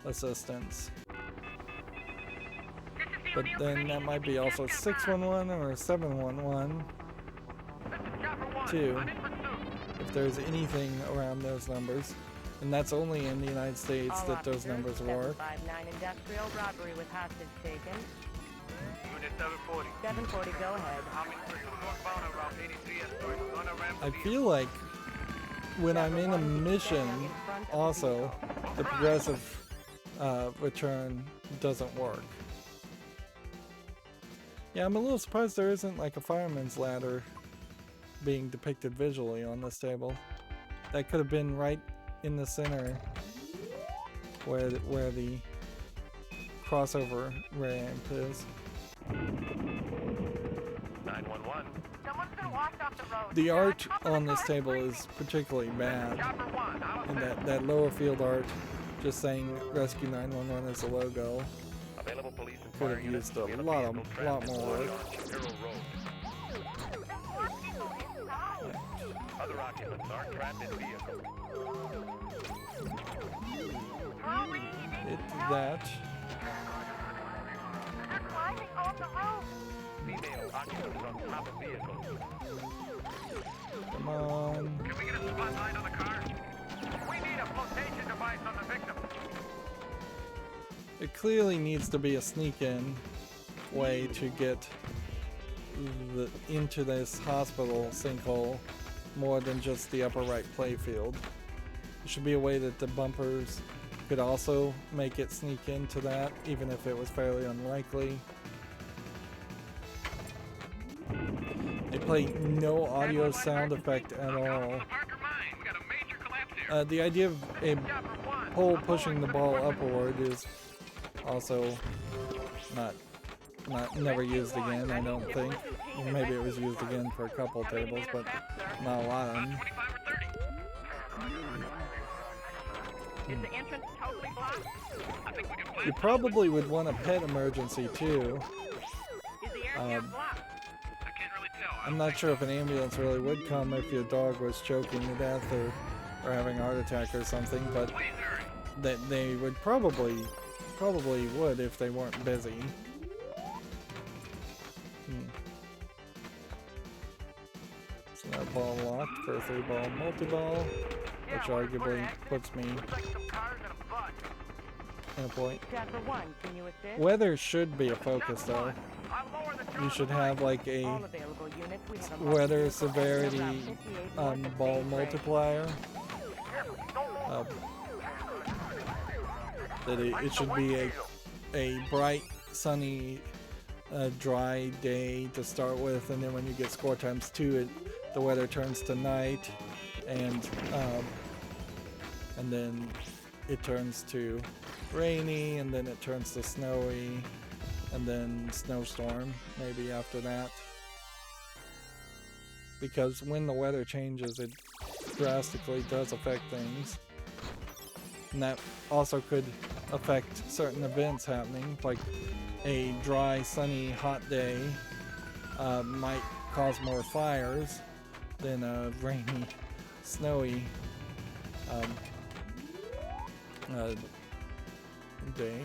assistance. But then that might be also 611 or 711 too, if there's anything around those numbers. And that's only in the United States that those numbers work. 759 industrial robbery with hostage taken. Unit 740. 740, go ahead. I feel like when I'm in a mission, also, the progressive return doesn't work. Yeah, I'm a little surprised there isn't like a fireman's ladder being depicted visually on this table. That could have been right in the center where the crossover ramp is. 911. Someone's been washed off the road. The art on this table is particularly bad, and that lower field art just saying Rescue 911 as a logo Available police and could fire have units. used a lot more work. Other occupants are trapped in vehicle. Hit that. They're climbing on the roof. Female occupants on top of vehicle. Come on. Can we get a spotlight on the car? We need a flotation device on the victim. It clearly needs to be a sneak-in way to get into this hospital sinkhole more than just the upper right playfield. There should be a way that the bumpers could also make it sneak into that, even if it was fairly unlikely. They play no audio sound effect at all. The idea of a pole pushing the ball upward is also never used again, I don't think. Well, maybe it was used again for a couple tables, but not a lot of them. Is the entrance totally blocked? You probably would want a pet emergency too. Is the air count blocked? I'm not sure if an ambulance really would come if your dog was choking to death or having a heart attack or something, but that they would probably would if they weren't busy. So that ball locked for a 3-ball multi-ball, which arguably puts me in a point. Chapter 1, can you assist? Weather should be a focus though. You should have like a All available units. We have a weather severity ball multiplier. That it should be a bright, sunny, dry day to start with, and then when you get score times 2, the weather turns to night, and and then it turns to rainy, and then it turns to snowy, and then snowstorm maybe after that. Because when the weather changes, it drastically does affect things. And that also could affect certain events happening, like a dry, sunny, hot day might cause more fires than a rainy, snowy day.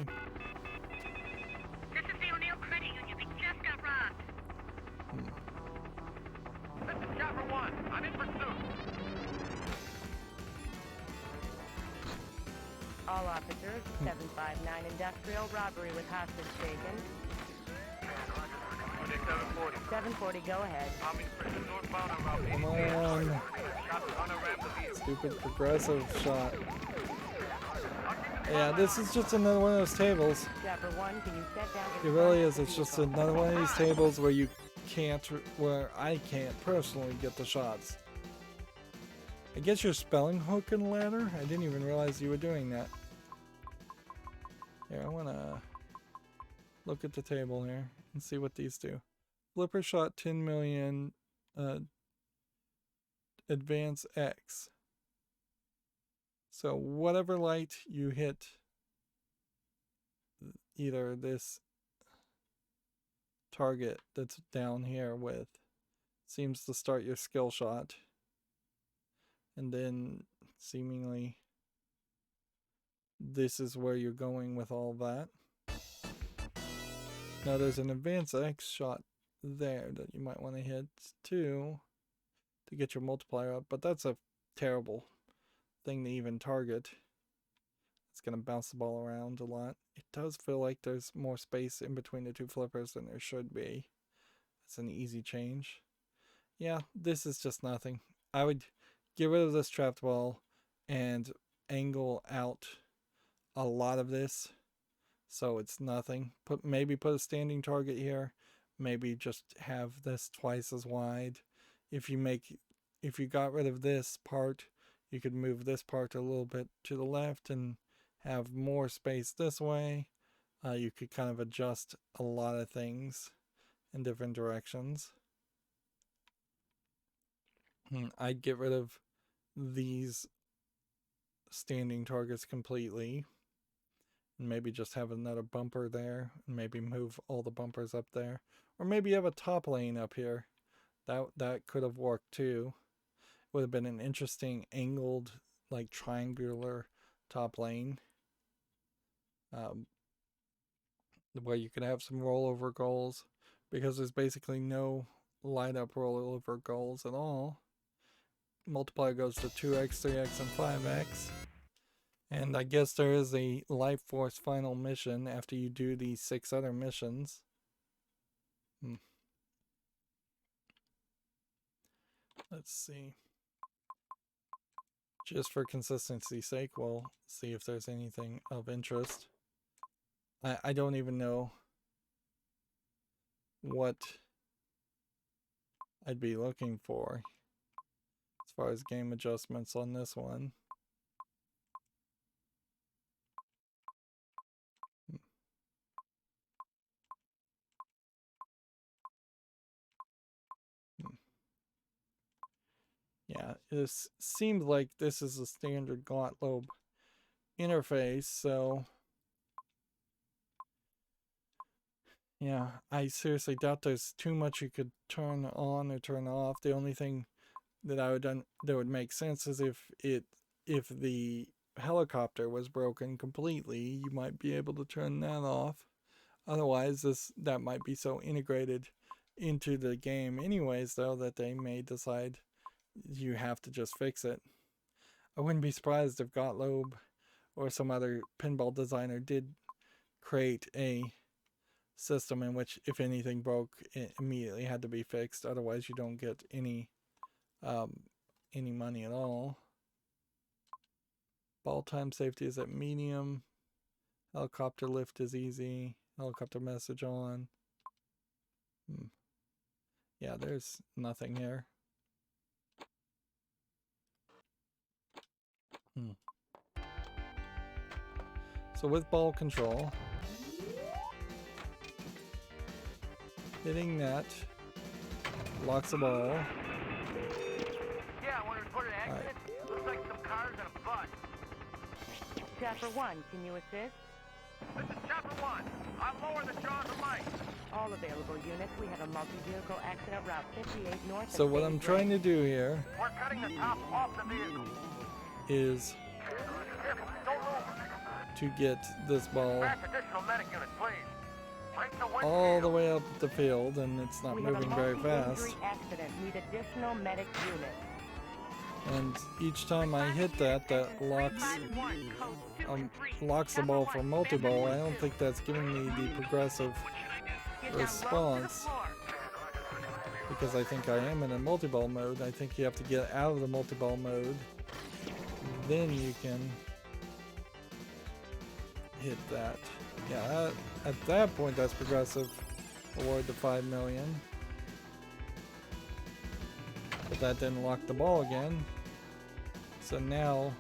This is the O'Neill Credit Union. We just got robbed. This is Chopper 1. I'm in pursuit. All officers, 759 industrial robbery with hostage taken. 740. 740, go ahead. Army Express northbound on Route 80. Come on. Chopper on a ramp to vehicle. Stupid progressive shot. Yeah, this is just another one of those tables. Chopper 1, can you set down It really is. It's just another one of these tables where you can't, where I can't personally get the shots. I guess you're spelling hook and ladder? I didn't even realize you were doing that. Here, I want to look at the table here and see what these do. Flipper shot 10 million, advance X. So whatever light you hit, either this target that's down here with, seems to start your skill shot. And then seemingly this is where you're going with all that. Now there's an advance X shot there that you might want to hit too to get your multiplier up, but that's a terrible thing to even target. It's going to bounce the ball around a lot. It does feel like there's more space in between the two flippers than there should be. It's an easy change. Yeah, this is just nothing. I would get rid of this trapped ball and angle out a lot of this so it's nothing. Maybe put a standing target here. Maybe just have this twice as wide. If you got rid of this part, you could move this part a little bit to the left and have more space this way. You could kind of adjust a lot of things in different directions. I'd get rid of these standing targets completely. And maybe just have another bumper there. And maybe move all the bumpers up there. Or maybe you have a top lane up here. That could have worked too. Would have been an interesting angled, like triangular top lane. Where you could have some rollover goals. Because there's basically no light up rollover goals at all. Multiplier goes to 2x, 3x, and 5x. And I guess there is a Life Force final mission after you do these 6 other missions. Let's see. Just for consistency's sake, we'll see if there's anything of interest. I don't even know what I'd be looking for as far as game adjustments on this one. Yeah, it seems like this is a standard Gottlieb interface, so yeah, I seriously doubt there's too much you could turn on or turn off. The only thing that that would make sense is if the helicopter was broken completely, you might be able to turn that off. Otherwise, that might be so integrated into the game anyways, though, that they may decide you have to just fix it. I wouldn't be surprised if Gottlieb or some other pinball designer did create a system in which if anything broke, it immediately had to be fixed. Otherwise, you don't get any money at all. Ball time safety is at medium. Helicopter lift is easy. Helicopter message on. Yeah, there's nothing here. So with ball control, hitting that locks the ball. Yeah, I wanted to put an accident. Looks like some cars and a bus. Chapter 1, can you assist? This is Chapter 1. I'll lower the jaws of light. All available units, we have a multi-vehicle accident route 58 north. So what I'm trying to do here We're cutting the top off the vehicle. is Don't move. to get this ball Back additional medic unit, please. Break the windshield. all the way up the field, and it's not We have a moving very fast. multi-injury accident. Need additional medic units. And each time I hit that, that locks the ball for multi-ball. I don't think that's giving me the progressive response, because I think I am in a multi-ball mode. I think you have to get out of the multi-ball mode, then you can hit that. Yeah, at that point that's progressive. Award to 5 million. But that didn't lock the ball again. So now,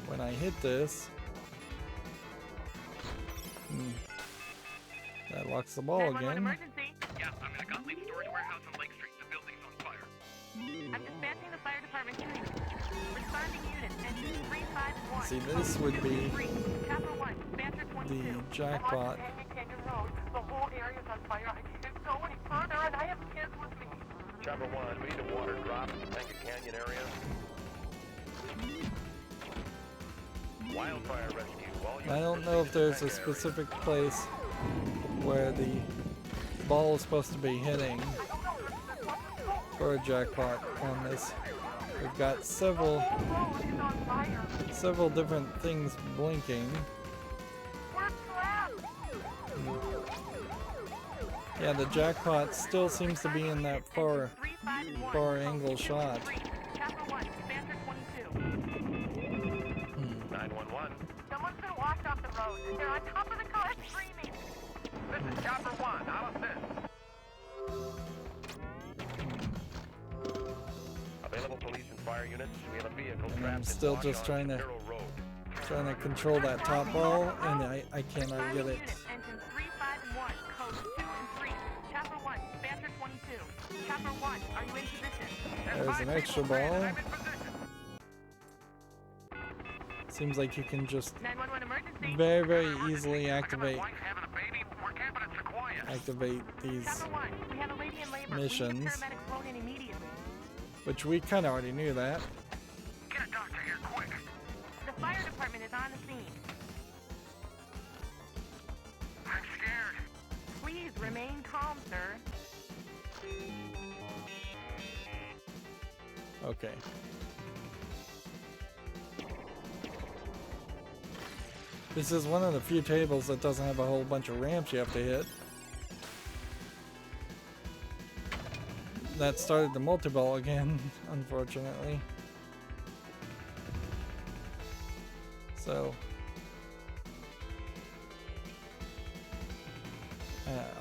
when I hit this, that locks the ball again. Emergency. Yeah, I'm in a Gottlieb storage warehouse on Lake Street. The building's on fire. I'm dispatching the fire department unit. Responding unit, engine 351. See, this would be Chapter 1, Banter 22. the jackpot. Canyon Road. The whole area's on fire. I can't go any further, and I have kids with me. Chapter 1, we need a water drop in the Topanga Canyon area. Wildfire Rescue. I don't know if there's a specific place where the ball is supposed to be hitting for a jackpot on this. We've got several different things blinking. Yeah, the jackpot still seems to be in that far angle shot. Chapter 1, Banter 22. 911. Someone's been washed off the road. They're on top of the car screaming. This is Chapter 1. I'll assist. Available police and fire units. We have a vehicle And I'm trapped in still wash just on trying to Carroll Road. control that top ball, and I cannot get it. Engine 351, code 2 and 3. Chapter 1, Banter 22. Chapter 1, are you in position? There's an extra ball. Seems like you can just 911 emergency. very easily activate Having a baby. We're camping at Sequoia. these, Chapter 1, we have a lady in labor. missions. We need paramedics flown in immediately. which we kind of already knew that. Get a doctor here quick. The fire department is on the scene. I'm scared. Please remain calm, sir. Okay. This is one of the few tables that doesn't have a whole bunch of ramps you have to hit. That started the multi-ball again, unfortunately. So,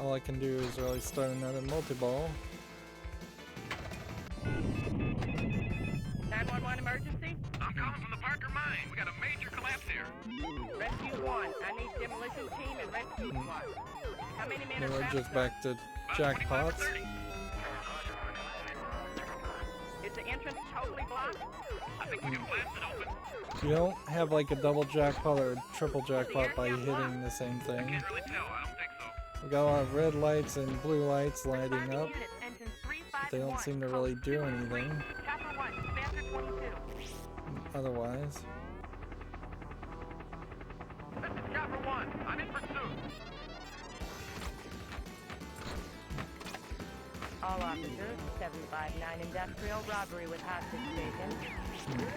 all I can do is really start another multi-ball. 911 emergency. I'm calling from the Parker mine. We got a major collapse here. Rescue 1, I need demolition team and rescue squad. How many men Then are we're trapped, just sir? back to jackpots. Is the entrance totally blocked? I think we can blast it open. You don't have like a double jackpot or a triple jackpot by hitting the same thing. Can't really tell. I don't think so. We got a lot of red lights and blue lights lighting Responding up. units, engine 351, They don't seem to really code do 2 and 3. anything. Chapter 1, Banter 22. Otherwise, This is Chapter 1. I'm in pursuit. All officers, 759 industrial robbery with hostage taken. Unit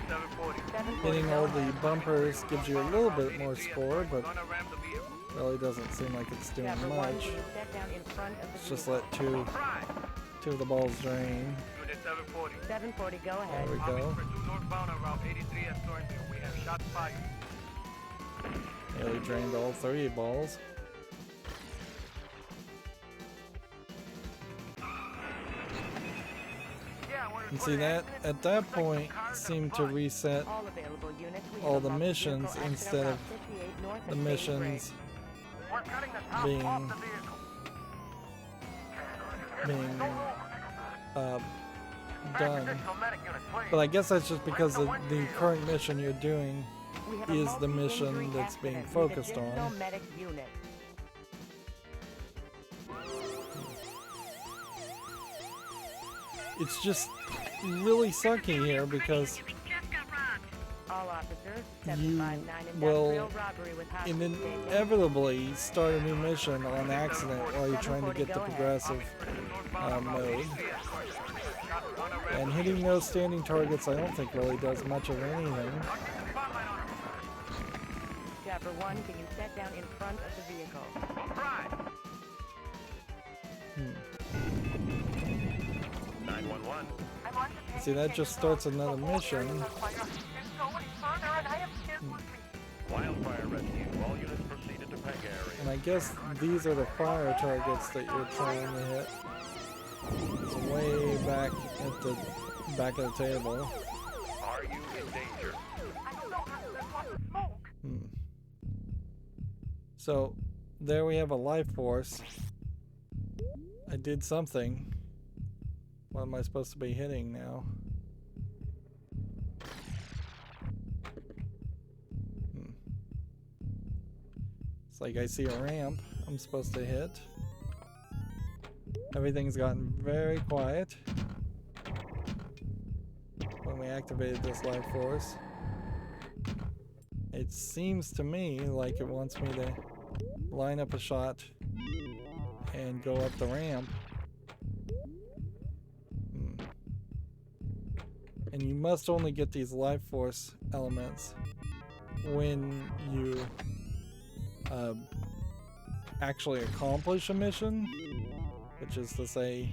740. 740 hitting all the bumpers gives you a little bit more score, but Gonna ram the vehicle. really doesn't seem like it's doing Chapter 1, much. will you step down in front of the Let's just vehicle? let two of the balls drain. Unit 740. 740, go ahead. There we go. Pursuit northbound on Route 83 at Thornhill. We have shots fired. Nearly drained all 3 balls. Yeah, And see that at that point seemed to reset All available units. We all have a the multi-vehicle missions accident instead route of 58 north the of Shady missions We're cutting the top being off the vehicle. done. Additional medic units, please. But I guess that's just because the current mission you're doing We have a is the mission multi-injury that's being accident. focused Need additional on. medic unit. It's just really sucky here because All officers, you 759 will industrial robbery with hostage taken. inevitably start a new mission on accident while you're trying to get the progressive mode. And hitting those standing targets I don't think really does much of anything. Chapter 1, can you set down in front of the vehicle? 911. See, that just starts another mission. Wildfire Rescue. All units proceeded to Pega area. And I guess these are the fire targets that you're trying to hit. It's way back at the back of the table. Are you in danger? So there we have a life force. I did something. What am I supposed to be hitting now? It's like I see a ramp I'm supposed to hit. Everything's gotten very quiet when we activated this life force. It seems to me like it wants me to line up a shot and go up the ramp. And you must only get these life force elements when you actually accomplish a mission, which is to say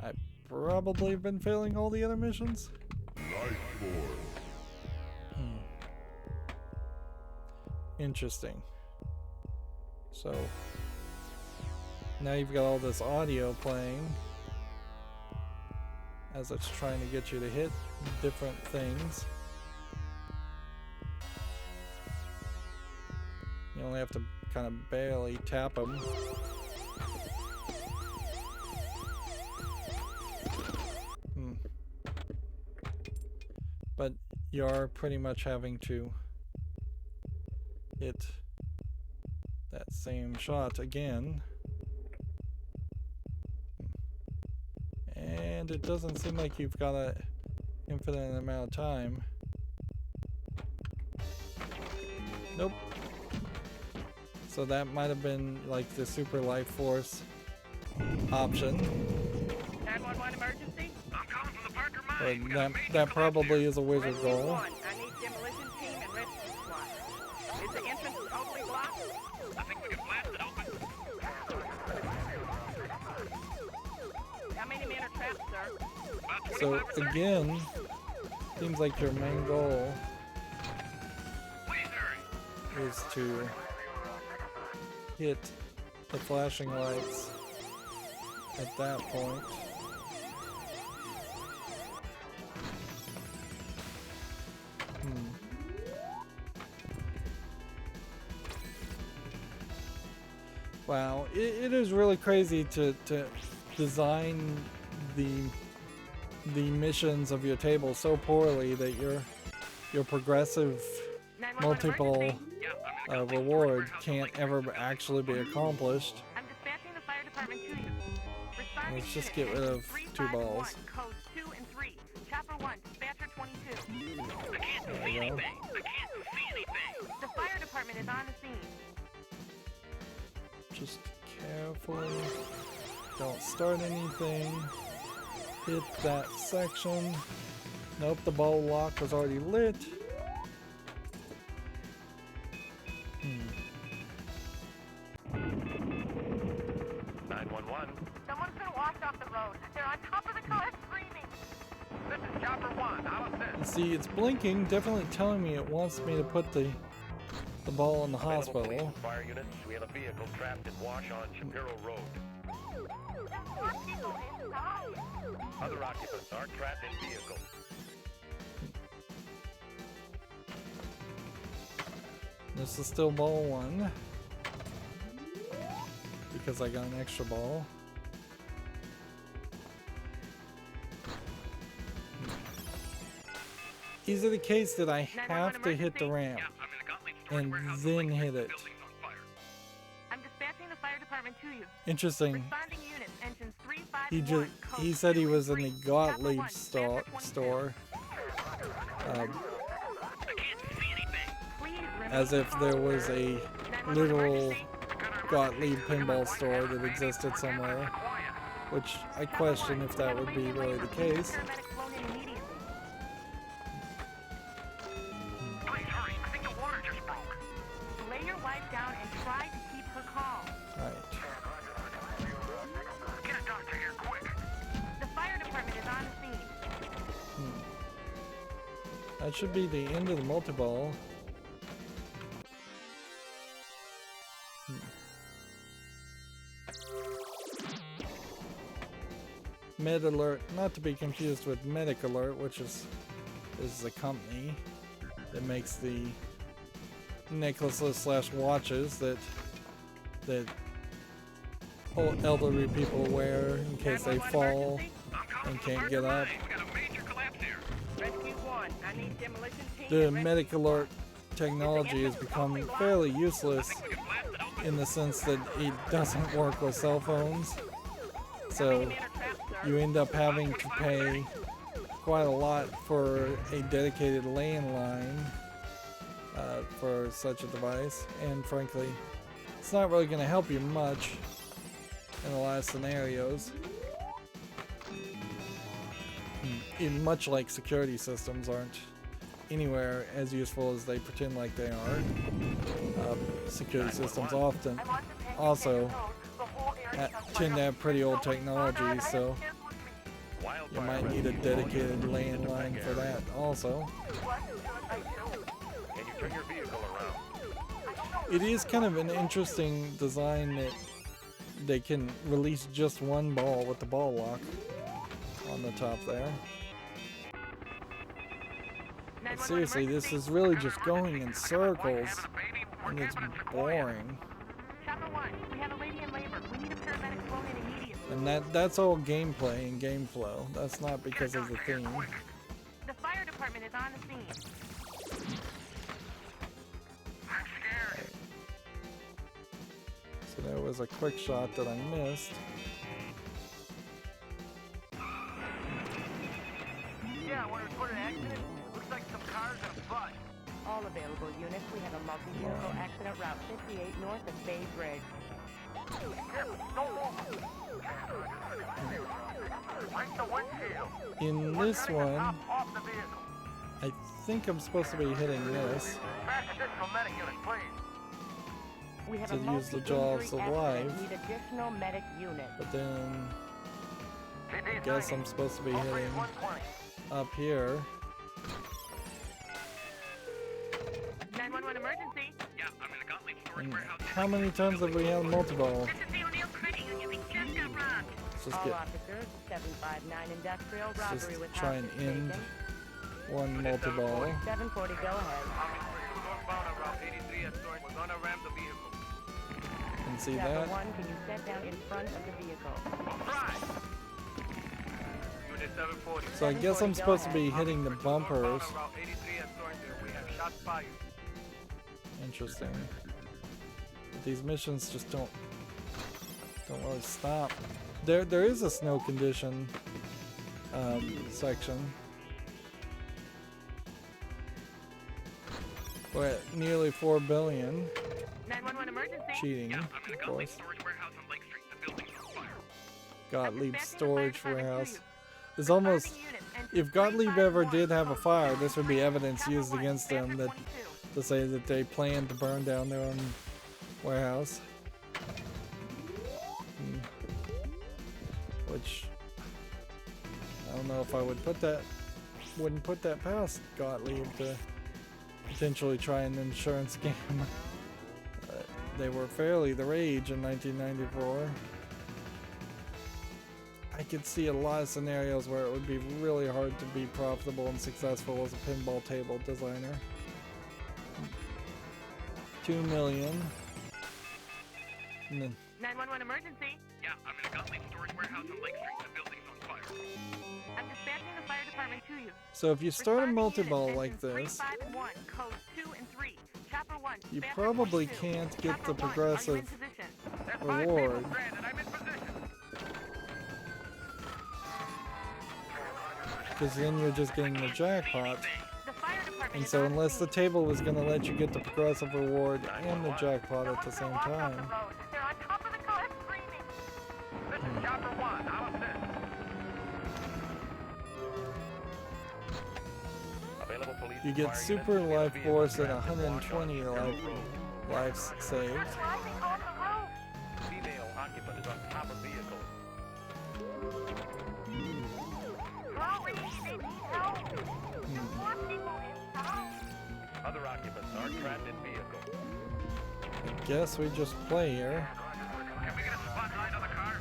I probably have been failing all the other missions. Life force. Interesting. So now you've got all this audio playing as it's trying to get you to hit different things. You only have to kind of barely tap them. But you're pretty much having to hit that same shot again. And it doesn't seem like you've got an infinite amount of time. Nope. So that might have been like the super life force option. 911 emergency? I'm calling from the Parker But mine. We got a major that collapse probably here. is a wizard Rescue goal. 1, I need demolition team and rescue squad. Is the entrance totally blocked? I think we can blast it open. How many men are trapped, sir? About So 25 or 30. again, seems like your main goal Please hurry. is to hit the flashing lights at that point. Wow, it is really crazy to design the missions of your table so poorly that your progressive 911 multiple emergency? Yeah, I'm reward can't ever actually be accomplished. I'm dispatching the fire department to you. Responding Let's just unit get rid of 351, 2 balls. Codes 2 and 3. Chopper 1, dispatcher 22. There we go. The fire department is on the scene. Just carefully, don't start anything. Hit that section. Nope, the ball lock was already lit. 911. Someone's been washed off the road. They're on top of the car screaming. This is Chopper 1. I'll assist. See, it's blinking, definitely telling me it wants me to put the ball in the Available police hospital. and fire units. We have a vehicle trapped in Wash on Shapiro Road. There's more people inside. Other occupants are trapped in vehicle. This is still ball 1. Because I got an extra ball. Is it the case that I have to hit the ramp and then hit it? I'm dispatching the fire department to you. Interesting. Responding units, engines 351. He said he was in the Gottlieb store. As if there was a literal Gottlieb pinball store that existed somewhere, which I question if that would be really the case. Please hurry. I think the water just broke. Lay your wife down and try to keep her calm. Right. Get a doctor here quick. The fire department is on the scene. That should be the end of the multi-ball. Med Alert, not to be confused with Medic Alert, which is the company that makes the necklaces / watches that elderly people wear in case they fall and can't get up. We got a major collapse here. Rescue 1, I need demolition team. The Medic Alert technology has become fairly useless in the sense that it doesn't work with cell phones. So you end up having to pay quite a lot for a dedicated landline for such a device, and frankly, it's not really going to help you much in a lot of scenarios. Much like security systems aren't anywhere as useful as they pretend like they are. Security systems often also tend to have pretty old technology, so you might need a dedicated landline for that also. Can you turn your vehicle around? It is kind of an interesting design that they can release just one ball with the ball lock on the top there. But seriously, this is really just going in circles, and it's boring. Chopper 1, we have a lady in labor. We need a paramedic flown in immediately. And that's all gameplay and game flow. That's not because of the theme. The fire department is on the scene. I'm scared. So there was a quick shot that I missed. Yeah, I want to report an accident. Looks like some cars and a bus. All available units, we have a multi-vehicle accident route 58 north of Bay Bridge. Break the windshield. In this one, Off the vehicle. I think I'm supposed to be hitting this Fast additional medic unit, please. We have to a use the jaws of multi-injury life, accident. Need additional medic unit. but then I guess I'm supposed to be hitting up here. 911 emergency. Yeah, I'm in the Gottlieb storage And warehouse. how many times have we had multi-ball? This is the O'Neill credit union. We just got robbed. Let's just All get officers, 759 industrial let's robbery just with try and hostage end taken. one multi-ball. 740, go ahead. Northbound on Route 83 at Stern was on a ram the vehicle. And see Chapter that? 1, can you set down in front of the vehicle? Right. Unit 740. So I guess I'm supposed to be hitting the bumpers. On Route 83 at Stern, we have shots fired. Interesting. But these missions just don't really stop. There is a snow condition section. We're at nearly 4 billion. 911 emergency. Cheating, I'm in of the Gottlieb course. storage warehouse on Lake Street. The building's on fire. Gottlieb Dispatching the storage fire department warehouse. to you. It's almost, Responding units, engines if Gottlieb ever 351, did have a code fire, 2, this would be evidence Chapter used 1, against them Banter that 22. to say that they planned to burn down their own warehouse. Which I don't know if I wouldn't put that past Gottlieb to potentially try an insurance scam. They were fairly the rage in 1994. I could see a lot of scenarios where it would be really hard to be profitable and successful as a pinball table designer. 2 million. And then 911 emergency. Yeah, I'm in a Gottlieb storage warehouse on Lake Street. The building's on fire. I'm dispatching the fire department to you. so if you start a Responding multi-ball units, like engines this, 3, 5, and 1, codes 2 and 3. Chopper 1. you Banter probably 22. can't get Chopper the 1, are you progressive in position? There's 5 reward. people stranded. I'm in position. Because then you're just getting the jackpot. The fire department And is so on unless the scene. table was going to let you get the progressive reward and the jackpot at the same Walk off the time. road. They're on top of the cliff screaming. This is Chopper 1. I'll assist. Available police You and get fire super units. life Vehicle force and trapped in 120 Washington lives saved. Climbing on the roof. Female occupant is on top of vehicle. Hurry, they need help. There's more people inside. Other occupants are trapped in vehicle. Guess we just play here. Can we get a spotlight on the car?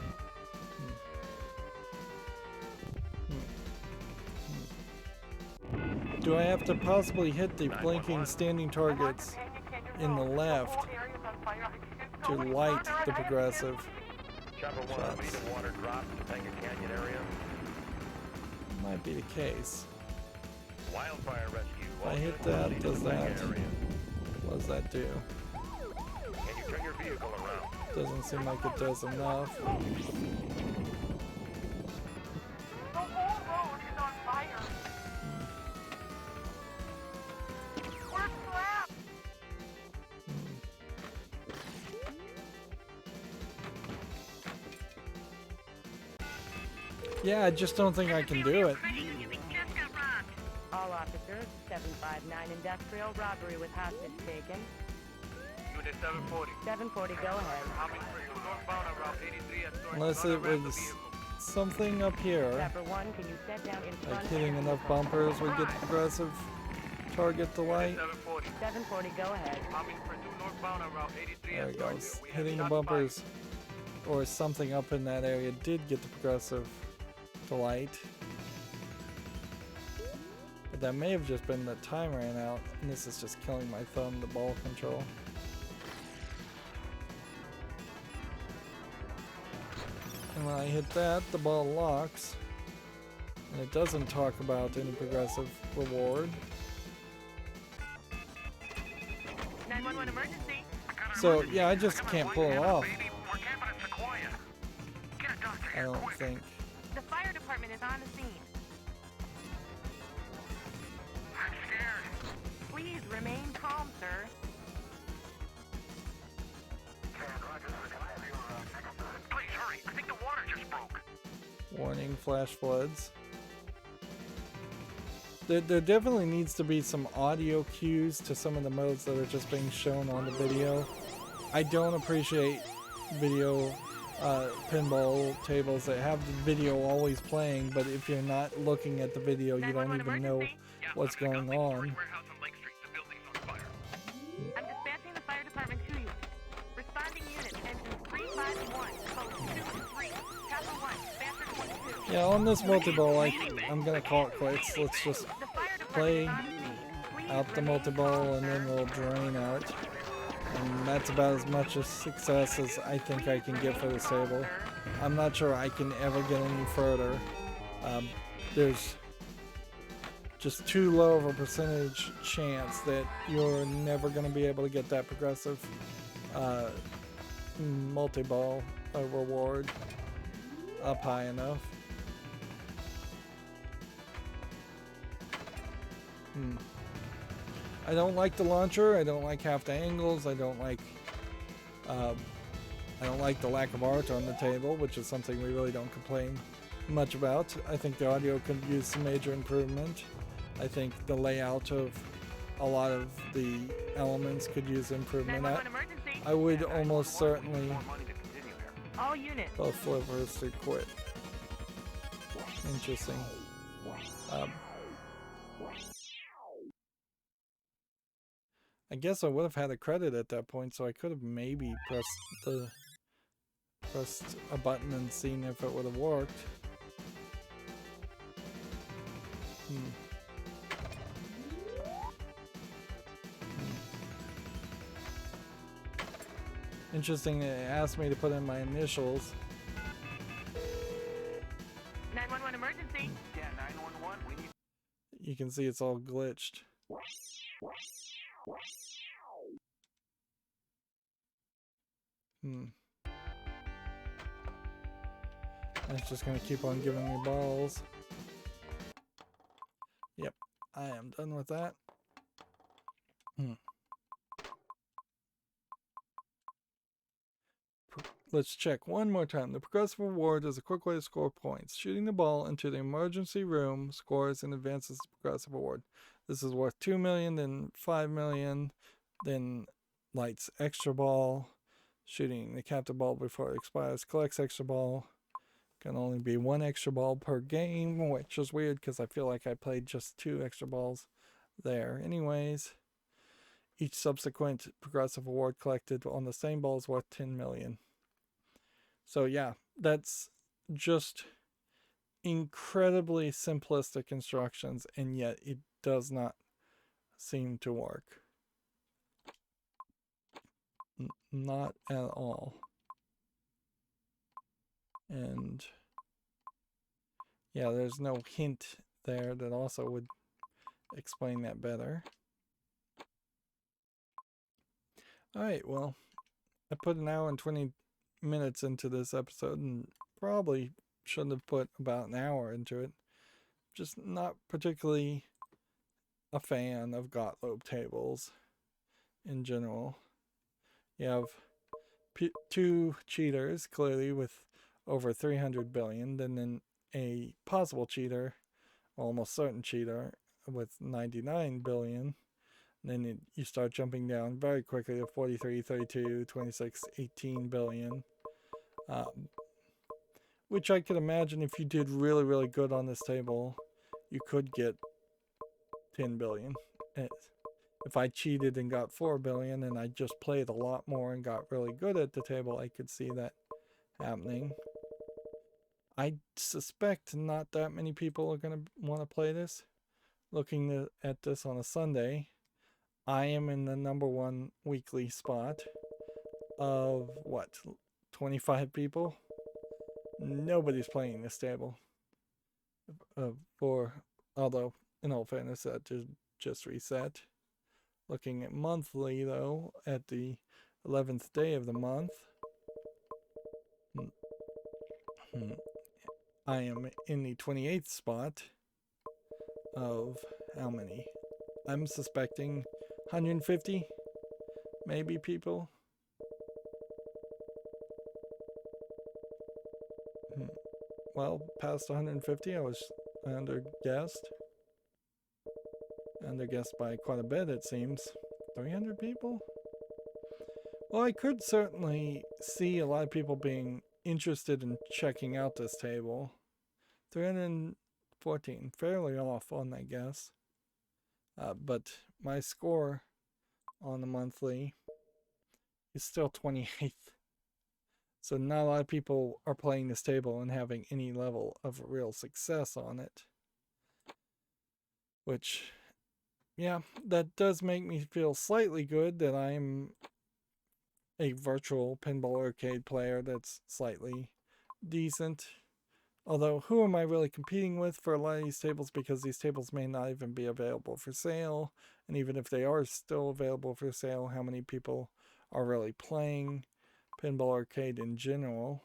Do I have to possibly hit the blinking standing targets in the left to light the progressive? Chopper 1, Shots. medium water drop to Topanga Canyon area. Might be the case. Wildfire Rescue. If I hit Wildfire that, Rescue does Topanga that? area. What does that do? Can you turn your vehicle around? Doesn't seem like it does enough. The whole road is on fire. We're trapped. Yeah, I just don't think I can do it. All officers, 759 industrial, robbery with hostage taken. Unit 740. 740, go ahead. Coming through northbound on Route 83 at Stern. Unless it was something up here, Chopper 1, can you set down in front? like hitting enough bumpers would get the progressive target to light. 740. 740, go ahead. Coming for 2 northbound on Route 83 There at it Stern. goes. We have Hitting the shots bumpers or something up in that area did get the progressive to light. But that may have just been the time ran out, and this is just killing my thumb, the ball control. And when I hit that, the ball locks. And it doesn't talk about any progressive reward. 911 emergency. So, yeah, I just can't pull it off, Baby, we're camping at Sequoia. Get a doctor I here don't quick. think. The fire department is on the scene. I'm scared. Please remain calm, sir. Please hurry. I think the water just broke. Warning, flash floods. There definitely needs to be some audio cues to some of the modes that are just being shown on the video. I don't appreciate video pinball tables that have the video always playing, but if you're not looking at the video, you don't 911 even know emergency. what's going on. Warehouse on Lake Street. The building's on fire. I'm dispatching the fire department to you. Responding units, engines 3, 5, and 1, codes 2 and 3. Chopper 1, Banter 22. Yeah, on this multi-ball, I'm gonna call it quits. Let's just The fire department play is on the scene. Please out the remain multi-ball calm, and then sir. we'll drain out. And that's about as much of success as I think I can get for this table. I'm not sure I can ever get any further. There's just too low of a percentage chance that you're never going to be able to get that progressive multi-ball reward up high enough. I don't like the launcher. I don't like half the angles. I don't like the lack of art on the table, which is something we really don't complain much about. I think the audio could use some major improvement. I think the layout of a lot of the elements could use improvement. 911 emergency. I would almost certainly More money to continue here. All units. both flippers to quit. Interesting. I guess I would have had a credit at that point, so I could have maybe pressed a button and seen if it would have worked. Interesting, it asked me to put in my initials. 911 emergency. Yeah, 911, we need... You can see it's all glitched. And it's just gonna keep on giving me balls. Yep, I am done with that. Let's check one more time. The progressive award is a quick way to score points. Shooting the ball into the emergency room scores and advances the progressive award. This is worth 2 million, then 5 million, then lights extra ball. Shooting the captive ball before it expires collects extra ball. Can only be 1 extra ball per game, which is weird because I feel like I played just 2 extra balls there. Anyways, each subsequent progressive award collected on the same ball is worth 10 million. So yeah, that's just incredibly simplistic instructions, and yet it does not seem to work. Not at all. And yeah, there's no hint there that also would explain that better. Alright, well, I put an hour and 20 minutes into this episode and probably shouldn't have put about an hour into it. Just not particularly a fan of Gottlieb tables in general. You have two cheaters, clearly, with over 300 billion, and then a possible cheater, almost certain cheater, with 99 billion. And then you start jumping down very quickly to 43, 32, 26, 18 billion. Which I could imagine if you did really, really good on this table, you could get 10 billion. If I cheated and got 4 billion and I just played a lot more and got really good at the table, I could see that happening. I suspect not that many people are going to want to play this. Looking at this on a Sunday, I am in the -- 1 weekly spot of, what, 25 people? Nobody's playing this table. Although, in all fairness, that just reset. Looking at monthly, though, at the 11th day of the month, I am in the 28th spot of how many? I'm suspecting 150, maybe, people. Well, past 150, I was underguessed. Underguessed by quite a bit, it seems. 300 people? Well, I could certainly see a lot of people being interested in checking out this table. 314, fairly off on that guess. But my score on the monthly is still 28th. So not a lot of people are playing this table and having any level of real success on it. Which, yeah, that does make me feel slightly good that I'm a virtual Pinball Arcade player that's slightly decent. Although, who am I really competing with for a lot of these tables? Because these tables may not even be available for sale. And even if they are still available for sale, how many people are really playing Pinball Arcade in general?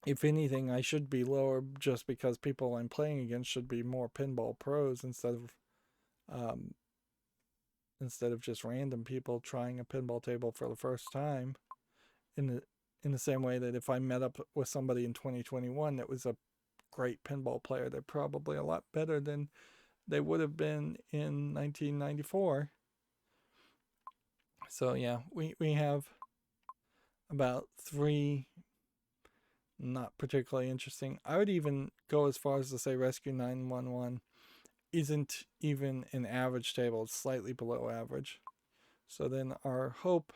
If anything, I should be lower just because people I'm playing against should be more pinball pros instead of just random people trying a pinball table for the first time. In the same way that if I met up with somebody in 2021 that was a great pinball player, they're probably a lot better than they would have been in 1994. So yeah, we have about 3 not particularly interesting. I would even go as far as to say Rescue 911 isn't even an average table. It's slightly below average. So then our hope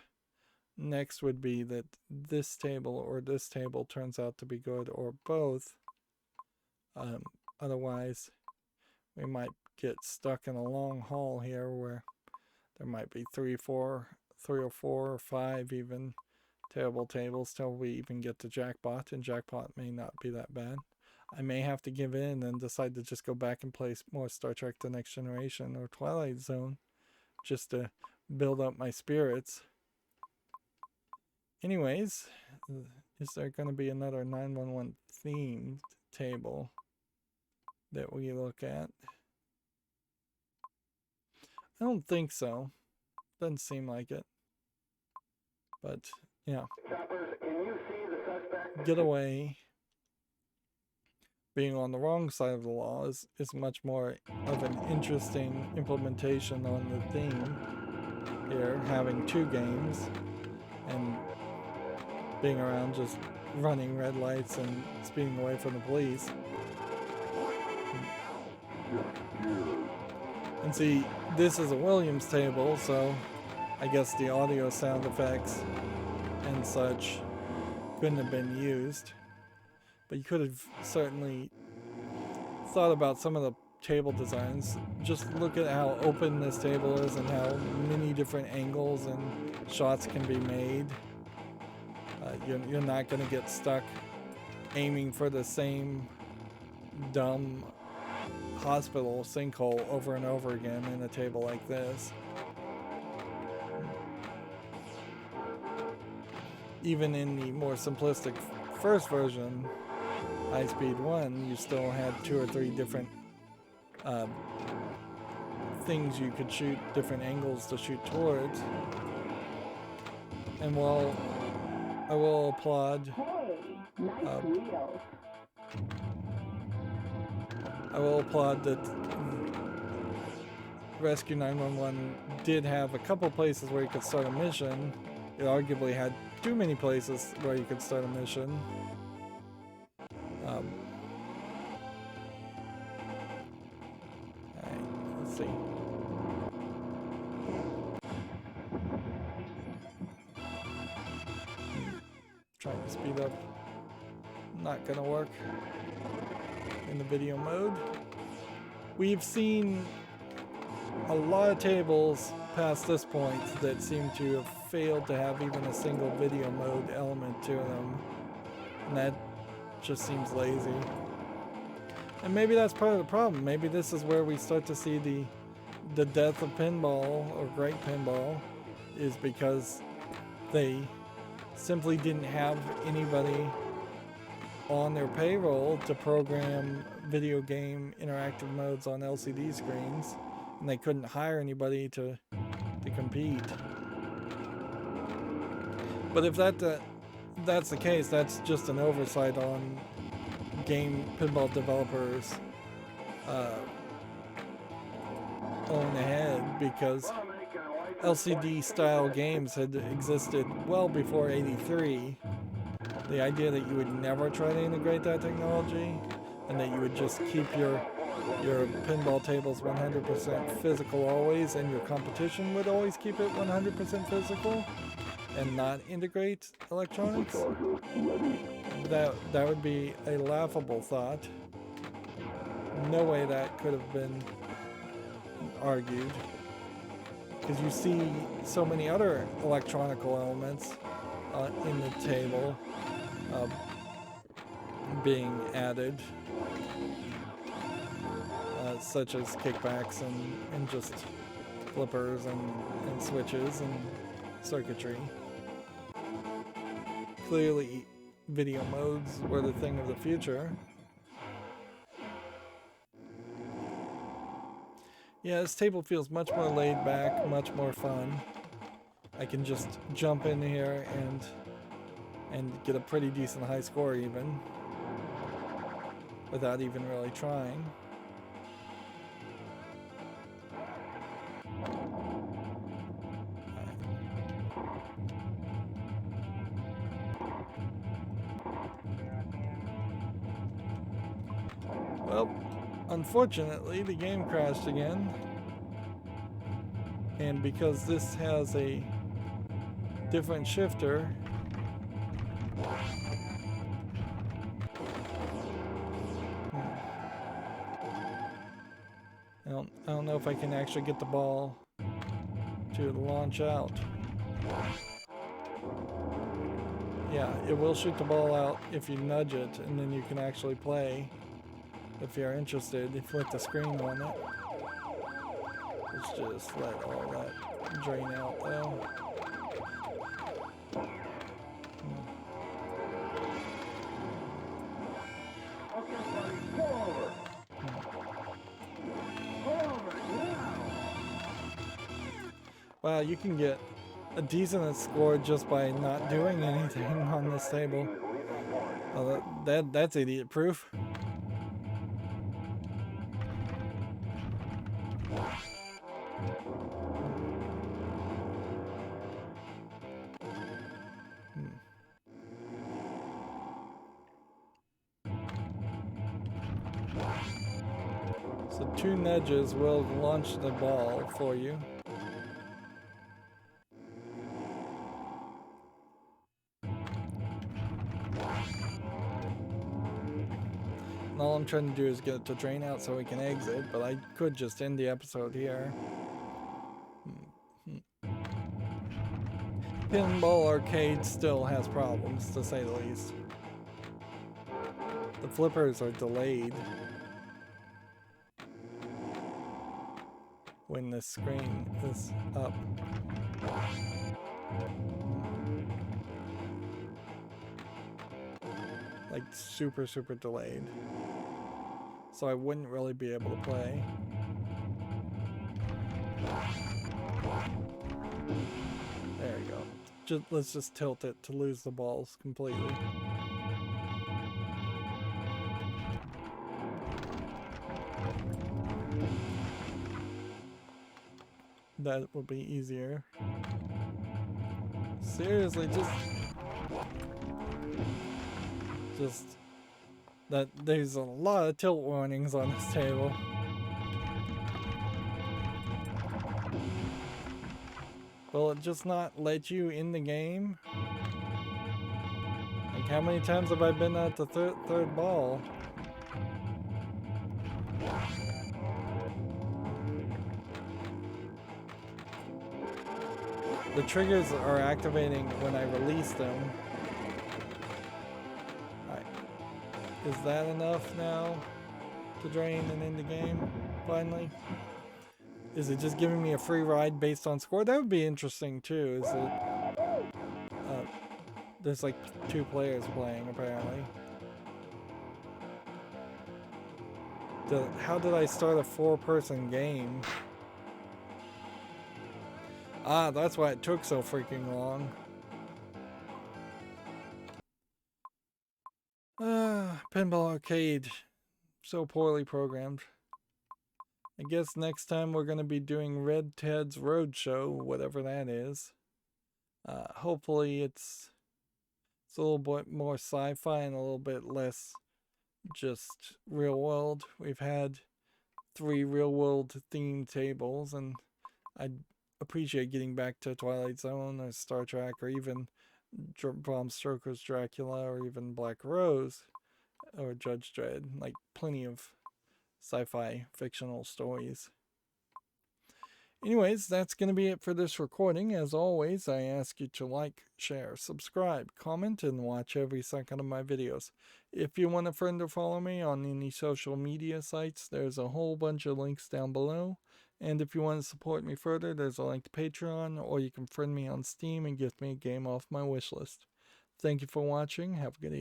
next would be that this table or this table turns out to be good, or both. Otherwise, we might get stuck in a long haul here where there might be 3 or 4 or 5 even terrible tables till we even get to Jackpot, and Jackpot may not be that bad. I may have to give in and decide to just go back and play more Star Trek The Next Generation or Twilight Zone just to build up my spirits. Anyways, is there going to be another 911 themed table that we look at? I don't think so. Doesn't seem like it. But, yeah. Getaway, being on the wrong side of the law, is much more of an interesting implementation on the theme here, having 2 games and being around just running red lights and speeding away from the police. And see, this is a Williams table, so I guess the audio sound effects and such couldn't have been used. But you could have certainly thought about some of the table designs. Just look at how open this table is and how many different angles and shots can be made. You're not going to get stuck aiming for the same dumb hospital sinkhole over and over again in a table like this. Even in the more simplistic first version, High Speed 1, you still had 2 or 3 different things you could shoot, different angles to shoot towards. And while I will applaud that Rescue 911 did have a couple places where you could start a mission. It arguably had too many places where you could start a mission. Alright, let's see. Trying to speed up. Not gonna work in the video mode. We've seen a lot of tables past this point that seem to have failed to have even a single video mode element to them, and that just seems lazy. And maybe that's part of the problem. Maybe this is where we start to see the death of pinball, or great pinball, is because they simply didn't have anybody on their payroll to program video game interactive modes on LCD screens, and they couldn't hire anybody to compete. But if that's the case, that's just an oversight on game pinball developers' own head, because LCD style games had existed well before '83. The idea that you would never try to integrate that technology, and that you would just keep your pinball tables 100% physical always, and your competition would always keep it 100% physical and not integrate electronics, that would be a laughable thought. No way that could have been argued, because you see so many other electronical elements in the table being added, such as kickbacks and just flippers and switches and circuitry. Clearly, video modes were the thing of the future. Yeah, this table feels much more laid back, much more fun. I can just jump in here and get a pretty decent high score even, without even really trying. Well, unfortunately, the game crashed again. And because this has a different shifter, I don't know if I can actually get the ball to launch out. Yeah, it will shoot the ball out if you nudge it, and then you can actually play. If you're interested, you flip the screen on it. Let's just let all that drain out though. Wow, you can get a decent score just by not doing anything on this table. Oh, that's idiot proof. So 2 nudges will launch the ball for you. And all I'm trying to do is get it to drain out so we can exit, but I could just end the episode here. Pinball Arcade still has problems, to say the least. The flippers are delayed when the screen is up. Like super delayed. So I wouldn't really be able to play. There you go. Let's just tilt it to lose the balls completely. That would be easier. Seriously, just that there's a lot of tilt warnings on this table. Will it just not let you in the game? Like, how many times have I been at the third ball? The triggers are activating when I release them. Alright. Is that enough now to drain and end the game, finally? Is it just giving me a free ride based on score? That would be interesting too. Is it... there's like 2 players playing apparently. How did I start a 4-person game? Ah, that's why it took so freaking long. Pinball Arcade. So poorly programmed. I guess next time we're going to be doing Red Ted's Roadshow, whatever that is. Hopefully it's a little bit more sci-fi and a little bit less just real world. We've had 3 real world themed tables, and I'd appreciate getting back to Twilight Zone or Star Trek or even Bram Stoker's Dracula or even Black Rose or Judge Dredd. Like plenty of sci-fi fictional stories. Anyways, that's going to be it for this recording. As always, I ask you to like, share, subscribe, comment, and watch every second of my videos. If you want a friend to follow me on any social media sites, there's a whole bunch of links down below. And if you want to support me further, there's a link to Patreon, or you can friend me on Steam and gift me a game off my wishlist. Thank you for watching. Have a good evening.